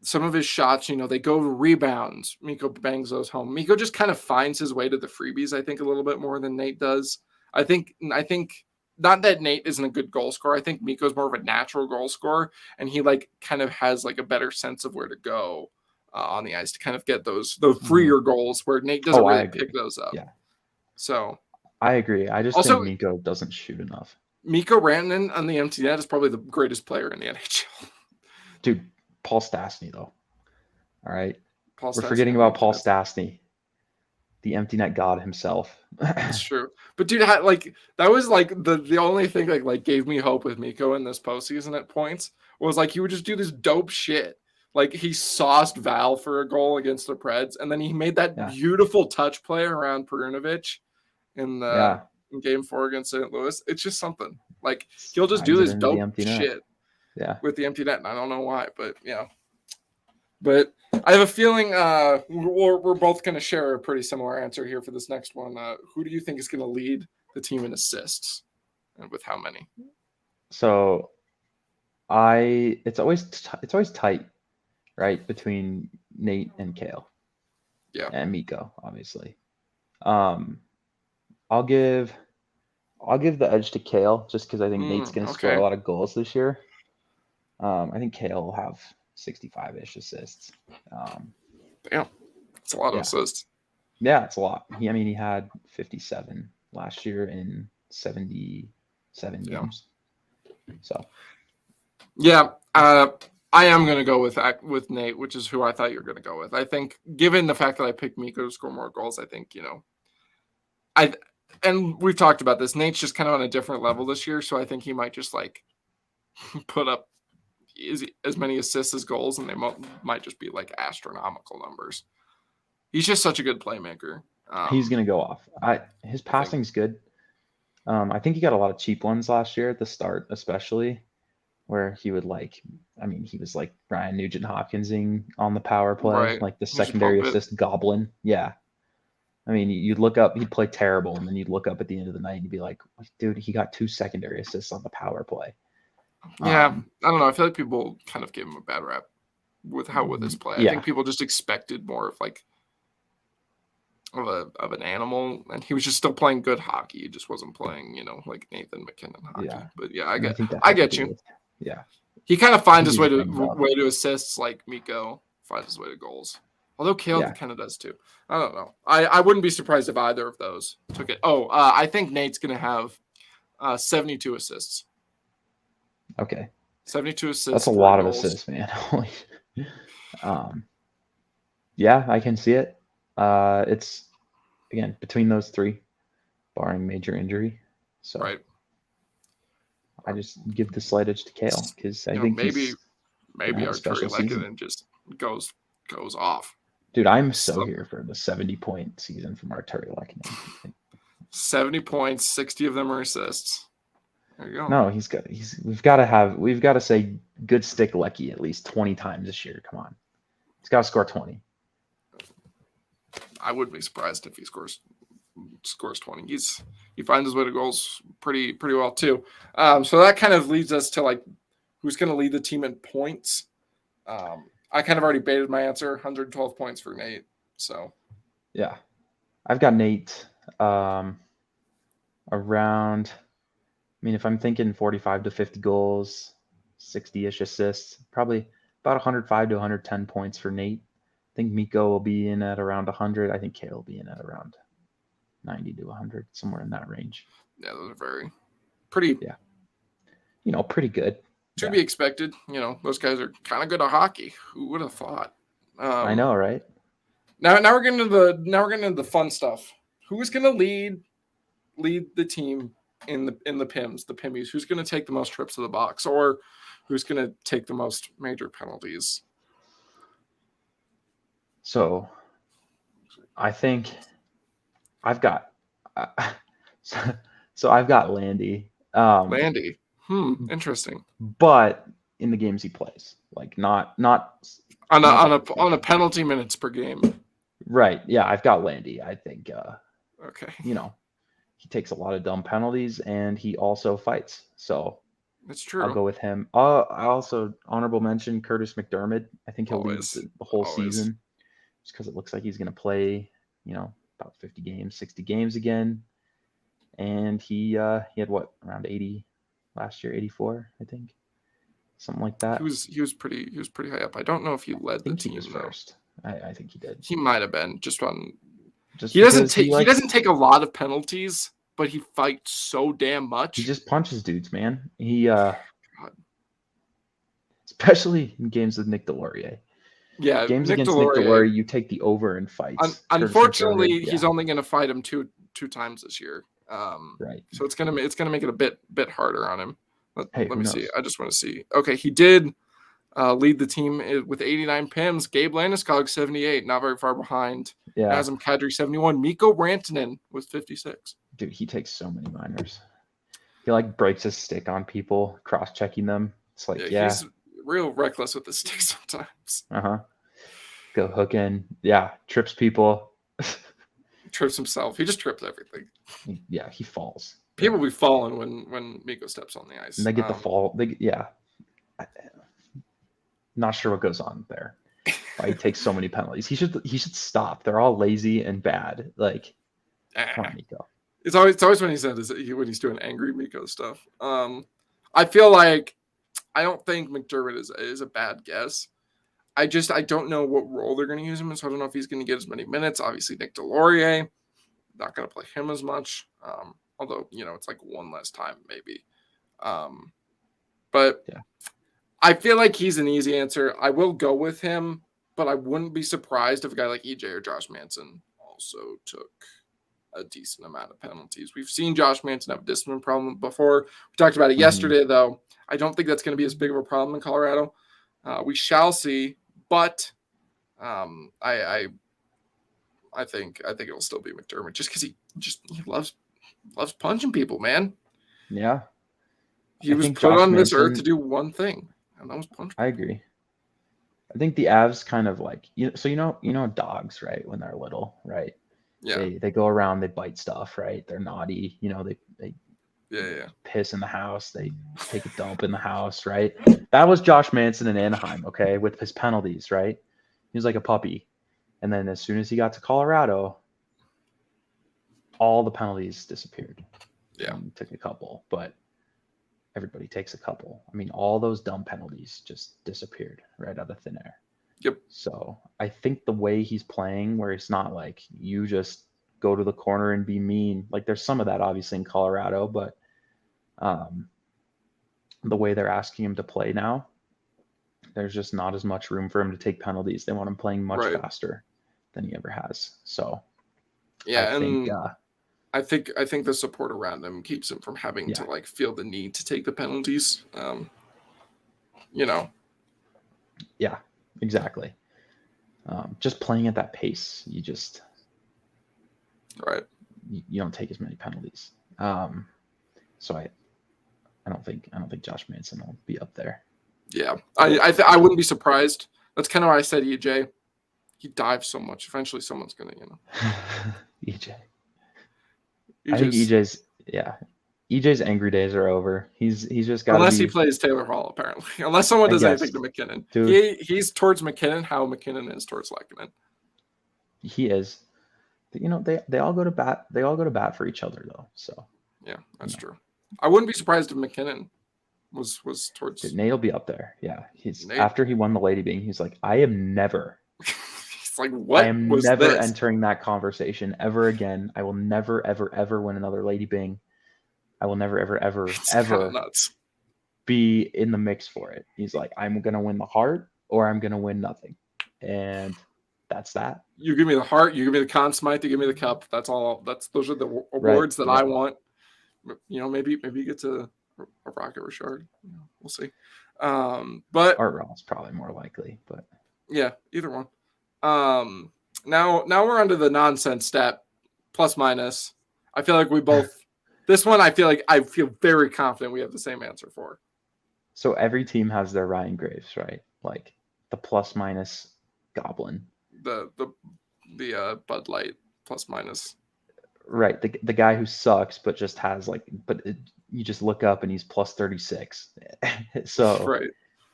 some of his shots, they go to rebounds. Miko bangs those home. Miko just kind of finds his way to the freebies, I think, a little bit more than Nate does. I think not that Nate isn't a good goal scorer. I think Miko's more of a natural goal scorer, and he like kind of has like a better sense of where to go on the ice to kind of get those mhm. freer goals where Nate doesn't Oh, I really pick agree. those up. Yeah, So I agree. I just think also Miko doesn't shoot enough. Miko Rantanen on the empty net is probably the greatest player in the NHL. Dude, Paul Stastny, though. All right. Paul We're Stastny forgetting on the about empty Paul net. Stastny, the empty net god himself. That's true. But dude, like that was like the only thing like gave me hope with Miko in this postseason at points was like he would just do this dope shit. Like he sauced Val for a goal against the Preds, and then he made that Yeah. beautiful touch play around Perunovic in the Yeah. in Game 4 against St. Louis. It's just something. Like he'll just do Slides it this into the dope empty net. shit Yeah. with the empty net, and I don't know why, but yeah. But I have a feeling we're both going to share a pretty similar answer here for this next one. Who do you think is going to lead the team in assists, and with how many? So it's always tight, right, between Nate and Kale Yeah. and Miko, obviously. Um, I'll give the edge to Kale just because I think Nate's going to score a Okay. lot of goals this year. I think Kale will have 65-ish assists. Damn. That's a lot of Yeah, assists. yeah, it's a lot. He had 57 last year in 77 Yeah. games. So Yeah. I am going to go with Nate, which is who I thought you were going to go with. I think, given the fact that I picked Miko to score more goals, I think I and we've talked about this. Nate's just kind of on a different level this year, so I think he might just like put up as many assists as goals, and they might just be like astronomical numbers. He's just such a good playmaker. he's going to go off. His I think passing's good. I think he got a lot of cheap ones last year at the start, especially where he would he was like Ryan Nugent Hopkinsing on the power play, right. like the We should secondary pump it. assist goblin. Yeah. You'd look up, he'd play terrible, and then you'd look up at the end of the night and you'd be like, dude, he got 2 secondary assists on the power play. Yeah, I don't know. I feel like people kind of gave him a bad rap with his play. I Yeah. think people just expected more of like of an animal, and he was just still playing good hockey. He just wasn't playing, like Nathan McKinnon hockey. Yeah. But yeah, And I think that I had to get do you. with, yeah. He kind of I finds think his he's banged up. way to assists like Miko finds his way to goals. Although Kale Yeah. kind of does too. I don't know. I wouldn't be surprised if either of those took it. Oh, I think Nate's going to have 72 assists. Okay. 72 assists. That's a 40 lot of goals. assists, man. Yeah, I can see it. It's again between those three, barring major injury. So Right. I just give the slight edge to Kale because I think Maybe he's gonna have a Arturi special season. Lehkonen just goes off. Dude, I'm so Some here for the 70-point season from Arturi Lehkonen. 70 points, 60 of them are assists. There you go. No, we've got to say good stick Lecky at least 20 times this year. Come on. He's got to score 20. I wouldn't be surprised if he scores 20. He finds his way to goals pretty well too. So that kind of leads us to like who's going to lead the team in points. I kind of already baited my answer. 112 points for Nate. So yeah, I've got Nate around. If I'm thinking 45 to 50 goals, 60-ish assists, probably about 105 to 110 points for Nate. I think Miko will be in at around 100. I think Kale will be in at around 90 to 100, somewhere in that range. Yeah, those are pretty. Yeah. Pretty good. To be expected. You know, those guys are kind of good at hockey. Who would have thought? I know, right? Now we're getting into the fun stuff. Who's going to lead the team in the PIMs, the Pimmies? Who's going to take the most trips to the box, or who's going to take the most major penalties? So, I think I've got I've got Landy. Landy. Interesting. But in the games he plays, like not on a penalty minutes per game. Right. Yeah, I've got Landy. I think okay. You know, he takes a lot of dumb penalties and he also fights. So that's true. I'll go with him. I also honorable mention Curtis McDermott. I think he'll lead the whole season just because it looks like he's going to play, about 50 games, 60 games again. And he had what, around 80 last year, 84, I think. Something like that. He was pretty high up. I don't know if he led the team. He was first. I think he did. He might have been he doesn't take a lot of penalties, but he fights so damn much. He just punches dudes, man. He especially in games with Nick Delorier. Yeah, games against Nick Delorier, you take the over in fights. Unfortunately, he's only going to fight him two times this year. Right. So it's gonna make it a bit harder on him. Let me see. I just want to see. Okay, he did lead the team with 89 PIMs. Gabe Landeskog 78, not very far behind. Yeah. Nazem Kadri 71. Mikko Rantanen with 56. Dude, he takes so many minors. He breaks his stick on people, cross-checking them. It's he's real reckless with the stick sometimes. Go hook in. Yeah, trips people. Trips himself. He just trips everything. Yeah, he falls. People be falling when Mikko steps on the ice. And they get the fall. Not sure what goes on there. Why he takes so many penalties. He should stop. They're all lazy and bad. Come on, Mikko. It's always when he says when he's doing angry Mikko stuff. I feel like I don't think McDermott is a bad guess. I don't know what role they're going to use him in, so I don't know if he's going to get as many minutes. Obviously, Nick Delorier, not going to play him as much. Although, it's one less time maybe. But yeah. I feel like he's an easy answer. I will go with him, but I wouldn't be surprised if a guy like EJ or Josh Manson also took a decent amount of penalties. We've seen Josh Manson have a discipline problem before. We talked about it yesterday, though. I don't think that's going to be as big of a problem in Colorado. We shall see, but I think it'll still be McDermott just because he loves punching people, man. Yeah. He was put on this earth to do one thing, and that was punch people. I agree. I think the Avs kind of so dogs, right? When they're little, right? Yeah. They go around, they bite stuff, right? They're naughty, they piss in the house, they take a dump in the house, right? That was Josh Manson in Anaheim, okay, with his penalties, right? He was like a puppy. And then as soon as he got to Colorado, all the penalties disappeared. Yeah. He took a couple, but everybody takes a couple. I mean, all those dumb penalties just disappeared right out of thin air. Yep. So I think the way he's playing, where it's not like you just go to the corner and be mean, there's some of that obviously in Colorado, but the way they're asking him to play now, there's just not as much room for him to take penalties. They want him playing much faster than he ever has. So I think the support around him keeps him from having to feel the need to take the penalties. Yeah, exactly. Just playing at that pace, you just you don't take as many penalties. So I don't think Josh Manson will be up there. Yeah, I wouldn't be surprised. That's kind of why I said EJ. He dives so much. Eventually, someone's gonna, EJ. I think EJ's angry days are over. He's just got unless he plays Taylor Hall, apparently. Unless someone does anything to McKinnon. Dude, he's towards McKinnon how McKinnon is towards Lehkonen. He is. They all go to bat. They all go to bat for each other, though. So yeah, that's true. I wouldn't be surprised if McKinnon was towards. Dude, Nate will be up there. Yeah, after he won the Lady Byng, he's like, I am never. He's like, what? I am never entering that conversation ever again. I will never, ever, ever win another Lady Byng. I will never, ever, ever, it's ever nuts. be in the mix for it. He's like, I'm gonna win the heart or I'm gonna win nothing, and that's that. You give me the heart, you give me the Conn Smythe, you give me the cup. That's all. Those are the awards that I want. Maybe he gets a Rocket Richard. We'll see. But Art Ross probably more likely, but yeah, either one. Now we're onto the nonsense stat plus minus. I feel like we both. This one, I feel very confident we have the same answer for. So every team has their Ryan Graves, right? Like the plus minus goblin. The Bud Light plus minus. Right, the guy who sucks, but just has you just look up and he's plus 36. So right.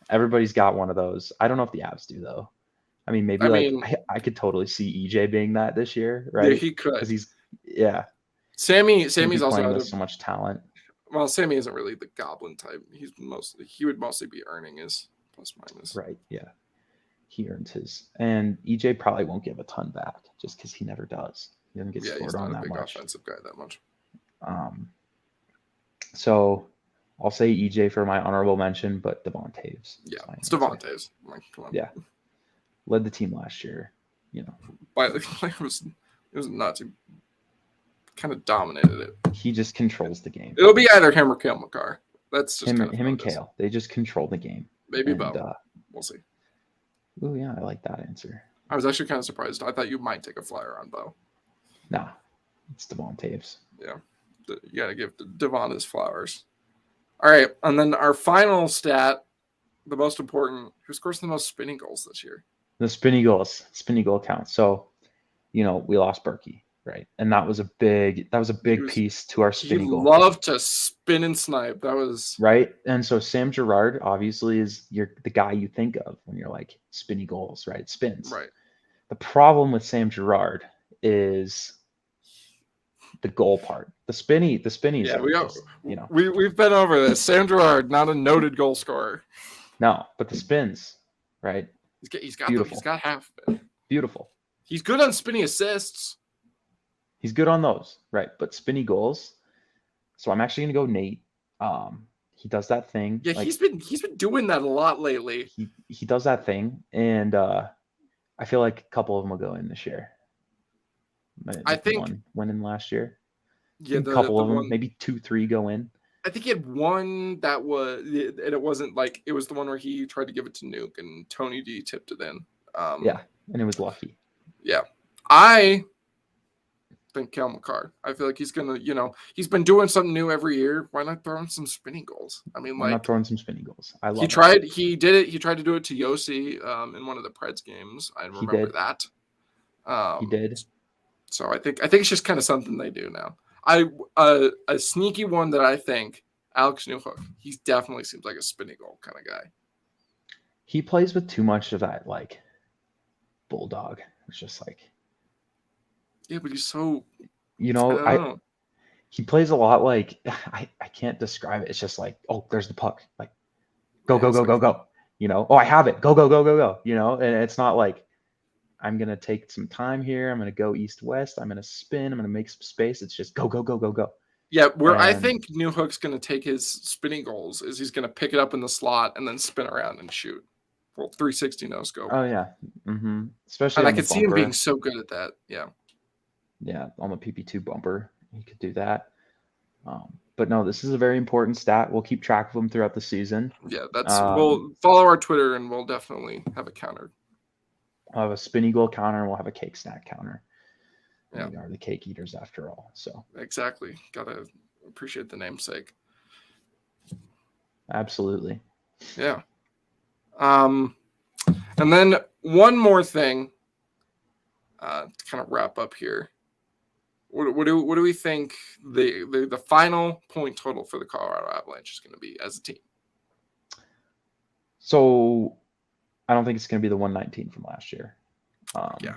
Everybody's got one of those. I don't know if the Avs do though. I mean, maybe I could totally see EJ being that this year, right? Yeah, he could. Because Sammy's also playing with so much talent. Well, Sammy isn't really the goblin type. He would mostly be earning his plus minus. Right. Yeah. He earns his, and EJ probably won't give a ton back just because he never does. He doesn't get scored on that much. He's not a big offensive guy that much. So I'll say EJ for my honorable mention, but Devon Toews. Yeah, it's Devon Toews. Come on. Yeah, led the team last year. But it was nuts. He kind of dominated it. He just controls the game. It'll be either him or Cale Makar. That's just him and Cale. They just control the game. Maybe both. We'll see. Oh yeah, I like that answer. I was actually kind of surprised. I thought you might take a flyer on Bo. Nah, it's Devon Toews. Yeah, you got to give Devon his flowers. All right, and then our final stat, the most important, who scores the most spinning goals this year? The spinning goal count. So, we lost Berkey, right? And that was a big piece to our spinning goal. He loved to spin and snipe. That was right. And so Sam Girard obviously is the guy you think of when you're like spinning goals, right? Spins. Right. The problem with Sam Girard is the goal part. The spinny. Yeah, we've been over this. Sam Girard, not a noted goal scorer. No, but the spins, right? He's got half of it. Beautiful. He's good on spinny assists. He's good on those, right? But spinny goals. So I'm actually gonna go Nate. He does that thing. Yeah, he's been doing that a lot lately. He does that thing, and I feel like a couple of them will go in this year. I think one went in last year. Yeah, a couple of them, maybe 2-3 go in. I think he had one that was, and it wasn't like, it was the one where he tried to give it to Nuke and Tony D tipped it in. Yeah, and it was lucky. Yeah, I think Cale Makar. I feel like he's gonna, he's been doing something new every year. Why not throw in some spinning goals? I mean, why not throwing some spinning goals? I love. He tried. He did it. He tried to do it to Yossi in one of the Preds games. I remember that. He did. So I think it's just kind of something they do now. A sneaky one that I think, Alex Newhook. He definitely seems like a spinning goal kind of guy. He plays with too much of that like bulldog. It's just like, yeah, but he's so, he plays a lot like, I can't describe it. It's just like, oh, there's the puck. Like, go. Oh, I have it. Go. And it's not like, I'm going to take some time here. I'm going to go east-west. I'm going to spin. I'm going to make some space. It's just go. Yeah, I think Newhook's going to take his spinning goals is he's going to pick it up in the slot and then spin around and shoot. Well, 360 no scope. Oh, yeah. Mm-hmm. Especially and I could see him being so good at that. Yeah. Yeah, on the PP2 bumper. He could do that. But no, this is a very important stat. We'll keep track of them throughout the season. Yeah, we'll follow our Twitter and we'll definitely have a counter. I'll have a spinny goal counter and we'll have a cake snack counter. Yeah. We are the cake eaters after all. So exactly. Gotta appreciate the namesake. Absolutely. Yeah. And then one more thing to kind of wrap up here. What do we think the final point total for the Colorado Avalanche is going to be as a team? So I don't think it's going to be the 119 from last year. Yeah,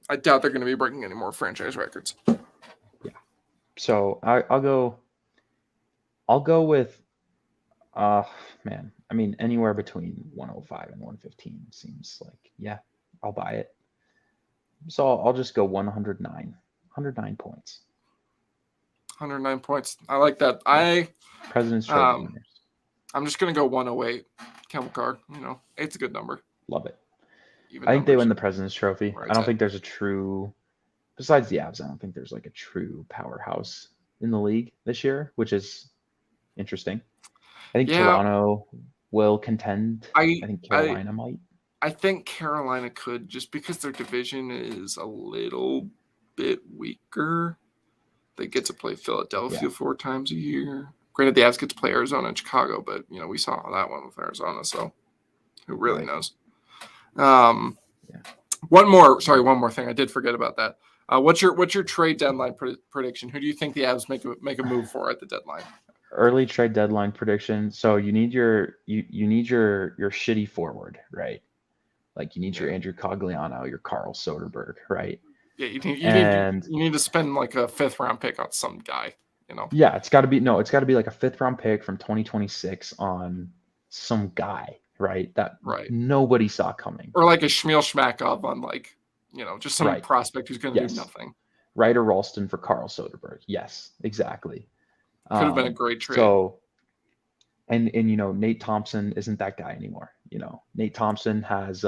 I doubt they're going to be breaking any more franchise records. Yeah. So I'll go with, man. I mean, anywhere between 105 and 115 seems like, yeah, I'll buy it. So I'll just go 109 points. 109 points. I like that. President's Trophy winners. I'm just gonna go 108. Camel car. It's a good number. Love it. Even I think they numbers. win the President's Trophy. Where I it's don't at. think there's a true, besides the Avs, I don't think there's like a true powerhouse in the league this year, which is interesting. I think Yeah, Toronto will contend. I I think I Carolina might. I think Carolina could, just because their division is a little bit weaker. They get to play Yeah, Philadelphia 4 times a year. Granted, the Avs get to play Arizona and Chicago, but we saw that one with Arizona, so who really right. knows? Um, Yeah. one more thing. I did forget about that. What's your trade deadline prediction? Who do you think the Avs make a move for at the deadline? Early trade deadline prediction. So you need you need your shitty forward, right? Like you need your Yeah, Andrew Cogliano, your Carl Soderberg, right? yeah. You And need to spend like a 5th round pick on some guy. yeah, it's got to be like a 5th round pick from 2026 on some guy, right? That Right. nobody saw coming. Or like a Shmuel Shmakov on just some Right. prospect who's going to do Yes. nothing. Ryder Ralston for Carl Soderberg. Yes, exactly. Could have been a great trade. So and Nate Thompson isn't that guy anymore. Nate Thompson has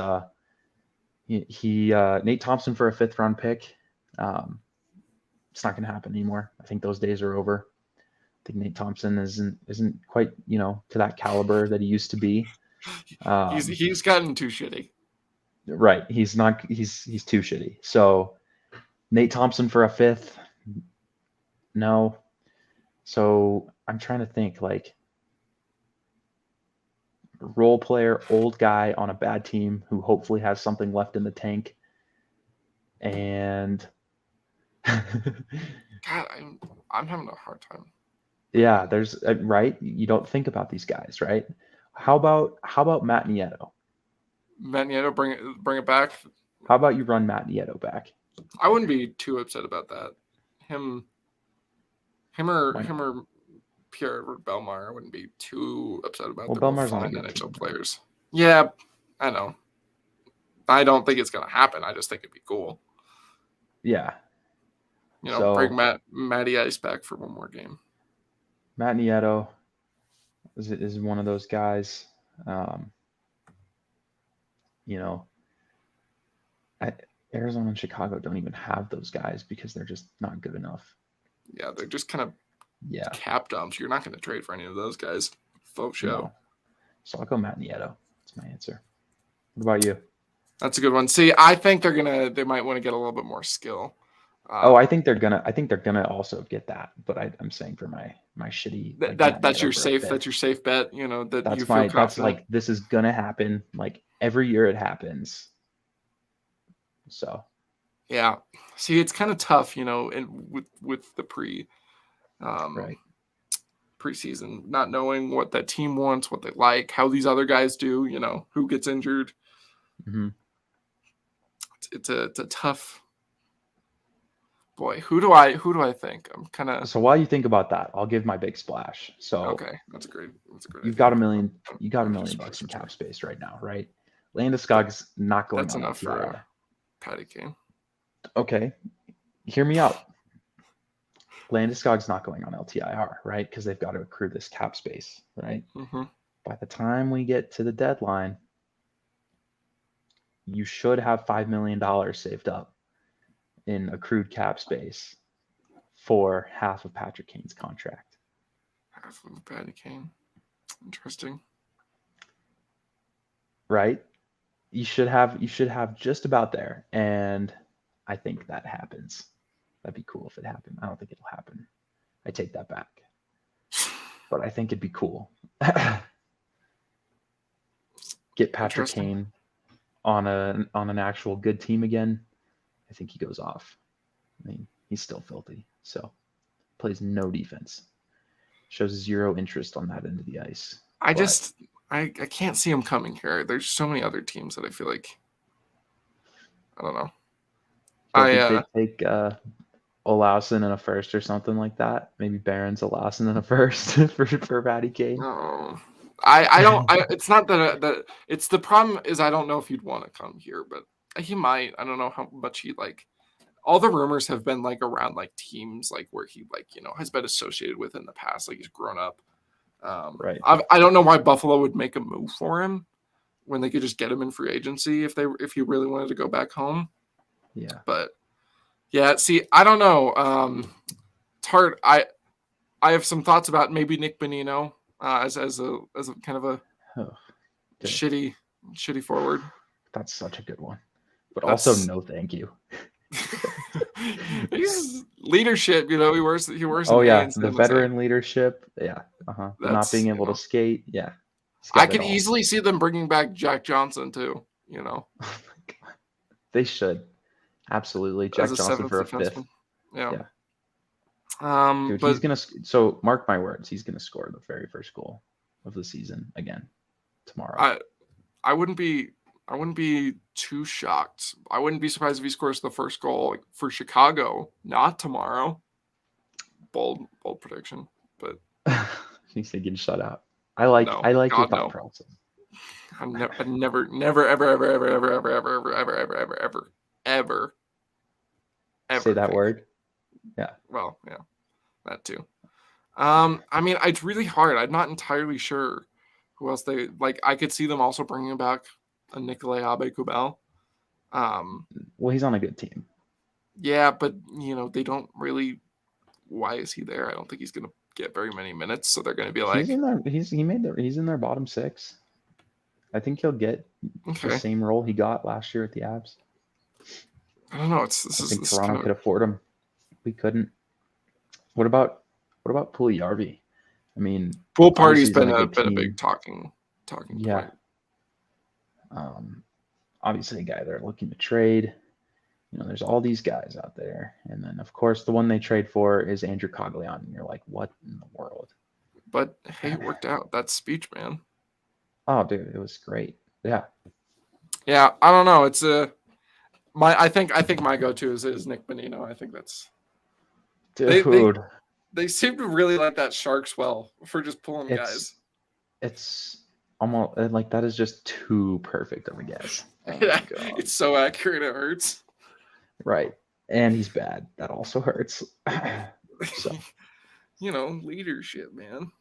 Nate Thompson for a 5th round pick. It's not going to happen anymore. I think those days are over. I think Nate Thompson isn't quite to that caliber that he used to be. He's gotten too shitty. Right. He's not. He's too shitty. So Nate Thompson for a 5th. No. So I'm trying to think like role player, old guy on a bad team who hopefully has something left in the tank. And God, I'm having a hard time. yeah, there's right. You don't think about these guys, right? How about Matt Nieto? Matt Nieto, bring it back. How about you run Matt Nieto back? I wouldn't be too upset about that. Him Why not? or Pierre Belmar, I wouldn't be too upset about. Well, They're both Belmar's on a fine good team, NHL though. players. Yeah, I know. I don't think it's gonna happen. I just think it'd be cool. Yeah. Bring So Matty Ice back for one more game. Matt Nieto is one of those guys. You know, Arizona and Chicago don't even have those guys because they're just not good enough. Yeah, they're just kind of Yeah. cap dumps. You're not going to trade for any of those guys. Faux show. No. So I'll go Matt Nieto. That's my answer. What about you? That's a good one. See, I think they might want to get a little bit more skill. I think they're gonna also get that, but I'm saying for my shitty Matt that's Nieto your for a safe. 5th. That's your safe bet. That you That's feel that's confident. like this is gonna happen. Like every year it happens. So yeah. See, it's kind of tough, and with the right. preseason, not knowing what that team wants, what they like, how these other guys do, who gets injured. Mm-hmm. It's a tough. Boy, who do I think? I'm kind of. So while you think about that, I'll give my big splash. So Okay, that's a great you've idea. got $1 million bucks in cap space right now, right? Landeskog's not going That's on enough LTIR. for Patty Kane. Okay, hear me out. Landeskog's not going on LTIR, right? Because they've got to accrue this cap space, right? Mm-hmm. By the time we get to the deadline, you should have $5 million saved up in accrued cap space for half of Patrick Kane's contract. Half of Patty Kane. Interesting. Right? You should have just about there, and I think that happens. That'd be cool if it happened. I don't think it'll happen. I take that back. But I think it'd be cool. Get Patrick Kane on an actual good team again. I think he goes off. I mean, he's still filthy, so plays no defense. Shows zero interest on that end of the ice. I can't see him coming here. There's so many other teams that I feel like I don't know. Think they'd take Olausson in a first or something like that. Maybe Barron's Olausson in a first for Patty Kane. No. I don't. It's not that it's the problem is I don't know if he'd want to come here, but he might. I don't know how much he like. All the rumors have been like around like teams like where he like has been associated with in the past. Like he's grown up. Right. I don't know why Buffalo would make a move for him when they could just get him in free agency if he really wanted to go back home. Yeah. But yeah, see, I don't know. It's hard. I have some thoughts about maybe Nick Bonino as a kind of a shitty forward. That's such a good one. But That's, also no thank you. He's leadership, he wears Oh yeah, the veteran leadership. Yeah. The not being able to skate. Yeah. I could easily see them bringing back Jack Johnson too, Oh my God. They should. Absolutely. Jack Johnson for a fifth. Yeah. Dude, but he's gonna. So mark my words, he's gonna score the very first goal of the season again tomorrow. I wouldn't be too shocked. I wouldn't be surprised if he scores the first goal for Chicago, not tomorrow. Bold prediction, but he's thinking shut out. I like your thought process. I never, ever say that word. Yeah. Well, yeah, that too. I mean, it's really hard. I'm not entirely sure who else they like. I could see them also bringing back a Nicolai Abe-Kubel. Well, he's on a good team. Yeah, but they don't really. Why is he there? I don't think he's going to get very many minutes, so they're going to be like, he's in their bottom six. I think he'll get the same role he got last year at the Avs. I don't know. I think Toronto could afford him. We couldn't. What about Puljujarvi? I mean, Pool Party's been a big talking yeah. Point. Obviously a guy they're looking to trade. There's all these guys out there, and then of course the one they trade for is Andrew Cogliano, and you're like, what in the world? But hey, it worked out. That speech, man. Oh, dude, it was great. Yeah. Yeah, I don't know. It's I think my go-to is Nick Bonino. I think that's dude. They seem to really like that Sharks well for just pulling guys. It's almost like that is just too perfect of a guess. Oh yeah, it's so accurate it hurts. Right, and he's bad. That also hurts. So. Leadership, man.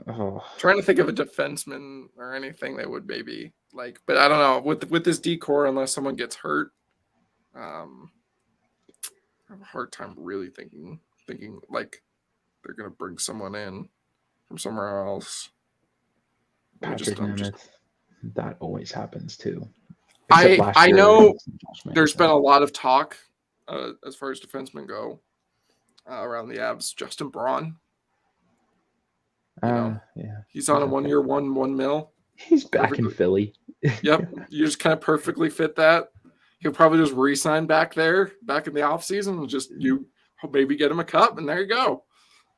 Oh. Trying to think of a defenseman or anything that would maybe but I don't know with this decor unless someone gets hurt. I have a hard time really thinking like they're gonna bring someone in from somewhere else. Patrick Nemeth, that always happens too. I know there's been a lot of talk as far as defensemen go around the Avs. Justin Braun. Yeah. He's on a 1 year, $1 million. He's back in Philly. Yep. You just kind of perfectly fit that. He'll probably just re-sign back there, back in the offseason, and just maybe get him a cup, and there you go.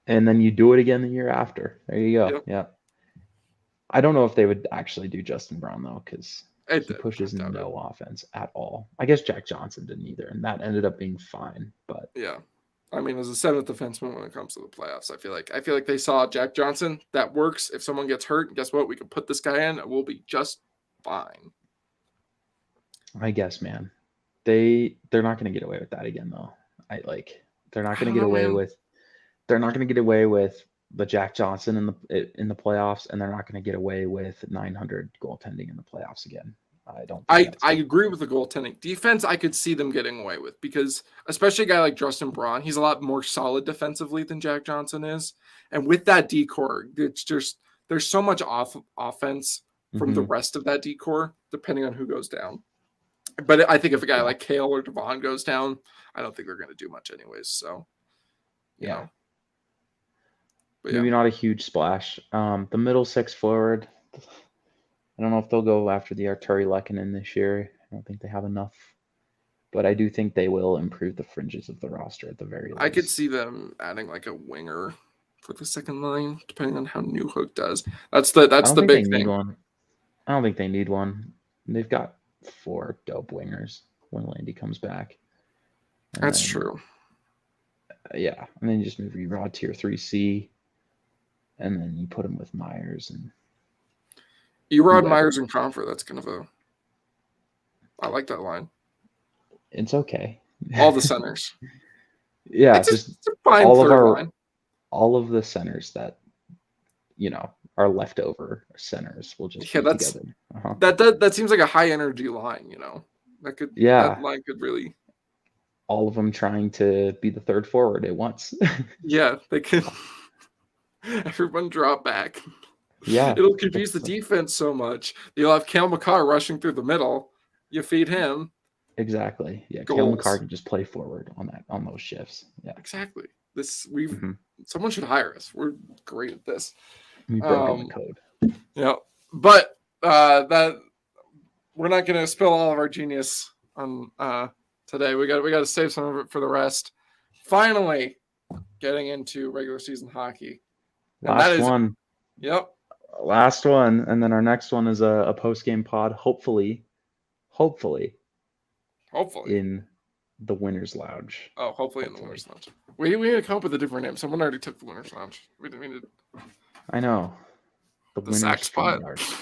And then you do it again the year after. There you go. Yep. Yeah. I don't know if they would actually do Justin Braun, though, because he pushes no offense at all. I guess Jack Johnson didn't either, and that ended up being fine. But yeah. I mean, as a seventh defenseman when it comes to the playoffs, I feel like they saw Jack Johnson. That works. If someone gets hurt, guess what? We can put this guy in and we'll be just fine. I guess, man. They're not going to get away with that again, though. They're not going to get away with. They're not going to get away with the Jack Johnson in the playoffs, and they're not going to get away with 900 goaltending in the playoffs again. I don't. I agree with the goaltending. Defense, I could see them getting away with because, especially a guy like Justin Braun, he's a lot more solid defensively than Jack Johnson is, and with that decor, there's so much offense from the rest of that decor, depending on who goes down. But I think if a guy like Kale or Devon goes down, I don't think they're going to do much anyways. So, you know. But maybe not a huge splash. The middle six forward. I don't know if they'll go after the Arturi Lehkonen this year. I don't think they have enough. But I do think they will improve the fringes of the roster at the very least. I could see them adding like a winger for the second line, depending on how Newhook does. That's the big thing. I don't think they need one. They've got 4 dope wingers when Landy comes back. That's true. Yeah, and then you just move Erod tier 3C, and then you put him with Myers and Erod, Myers, and Comfort. That's kind of I like that line. It's okay. All the centers. Yeah, it's just a fine third line. All of the centers that our leftover centers will just Yeah, be together. that seems like a high energy line. That Yeah, line could really. all of them trying to be the third forward at once. Yeah, they could. Everyone drop back. Yeah, It'll confuse the it's defense so much. You'll have Cale Makar rushing through the middle. You feed him exactly. Yeah, Cale Makar goals. can just play forward on those shifts. Yeah. Exactly. Mhm. Someone should hire us. We're great at this. We've broken the code. Yeah, but that we're not going to spill all of our genius on today. We got to save some of it for the rest. Finally, getting into regular season hockey, and that Last is one. yep. Last one, and then our next one is a post game pod. Hopefully, Hopefully. in the Winners Lounge. Oh, hopefully in the Winners Lounge. We need to come up with a different name. Someone already took the Winners Lounge. We didn't mean to. I know. The The Winners sack spot. StreamYard.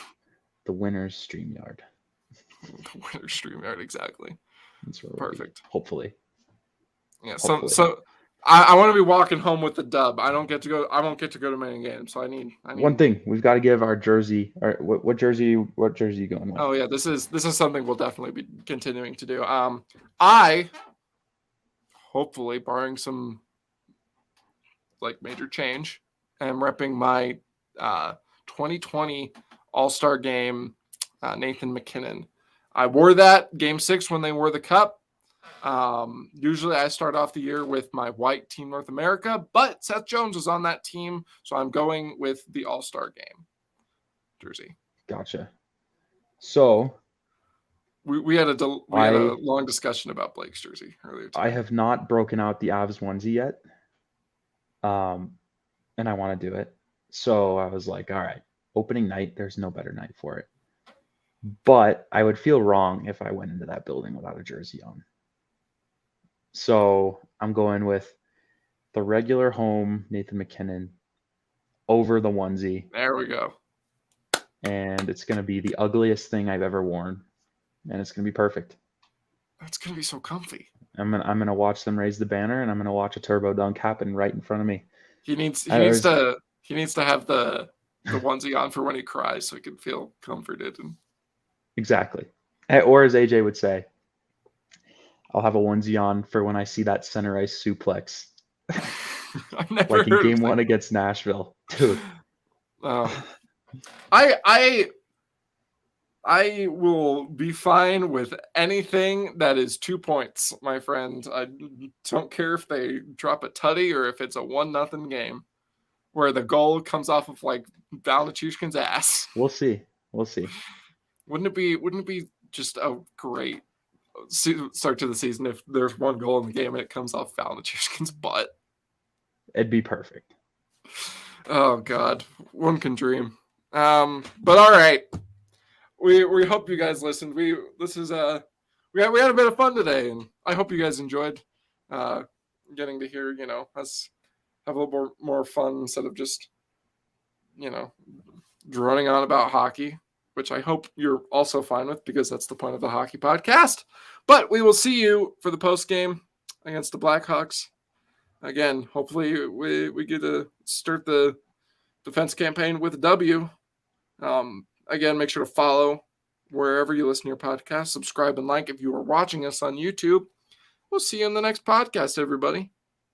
The Winners StreamYard. The Winners StreamYard, exactly. That's where Perfect. Hopefully. Yeah. Hopefully. So I want to be walking home with the dub. I won't get to go to many games, so I need one thing. We've got to give our jersey. Or what jersey are you going with? Oh yeah, this is something we'll definitely be continuing to do. I hopefully, barring some major change, am repping my 2020 All-Star Game Nathan McKinnon. I wore that Game 6 when they wore the cup. Usually I start off the year with my white Team North America, but Seth Jones was on that team, so I'm going with the All-Star Game jersey. Gotcha. So we had a long discussion about Blake's jersey earlier today. I have not broken out the Avs onesie yet. And I want to do it. So I was like, all right, opening night, there's no better night for it. But I would feel wrong if I went into that building without a jersey on. So I'm going with the regular home Nathan McKinnon over the onesie. There we go. And it's going to be the ugliest thing I've ever worn. And it's going to be perfect. That's going to be so comfy. I'm gonna watch them raise the banner, and I'm gonna watch a turbo dunk happen right in front of me. He needs to have the onesie on for when he cries, so he can feel comforted. And exactly, or as AJ would say, I'll have a onesie on for when I see that center ice suplex, like in Game 1 against Nashville, dude. I will be fine with anything that is 2 points, my friend. I don't care if they drop a tutty or if it's a 1-0 game where the goal comes off of Valnichushkin's ass. We'll see. Wouldn't it be just a great start to the season if there's one goal in the game and it comes off Valnichushkin's butt? It'd be perfect. Oh God, one can dream. But all right. We hope you guys listened. We had a bit of fun today, and I hope you guys enjoyed getting to hear us have a little more fun instead of just droning on about hockey, which I hope you're also fine with because that's the point of the hockey podcast. But we will see you for the post game against the Blackhawks. Again, hopefully we get to start the defense campaign with a W. Again, make sure to follow wherever you listen to your podcast. Subscribe and like if you are watching us on YouTube. We'll see you in the next podcast, everybody.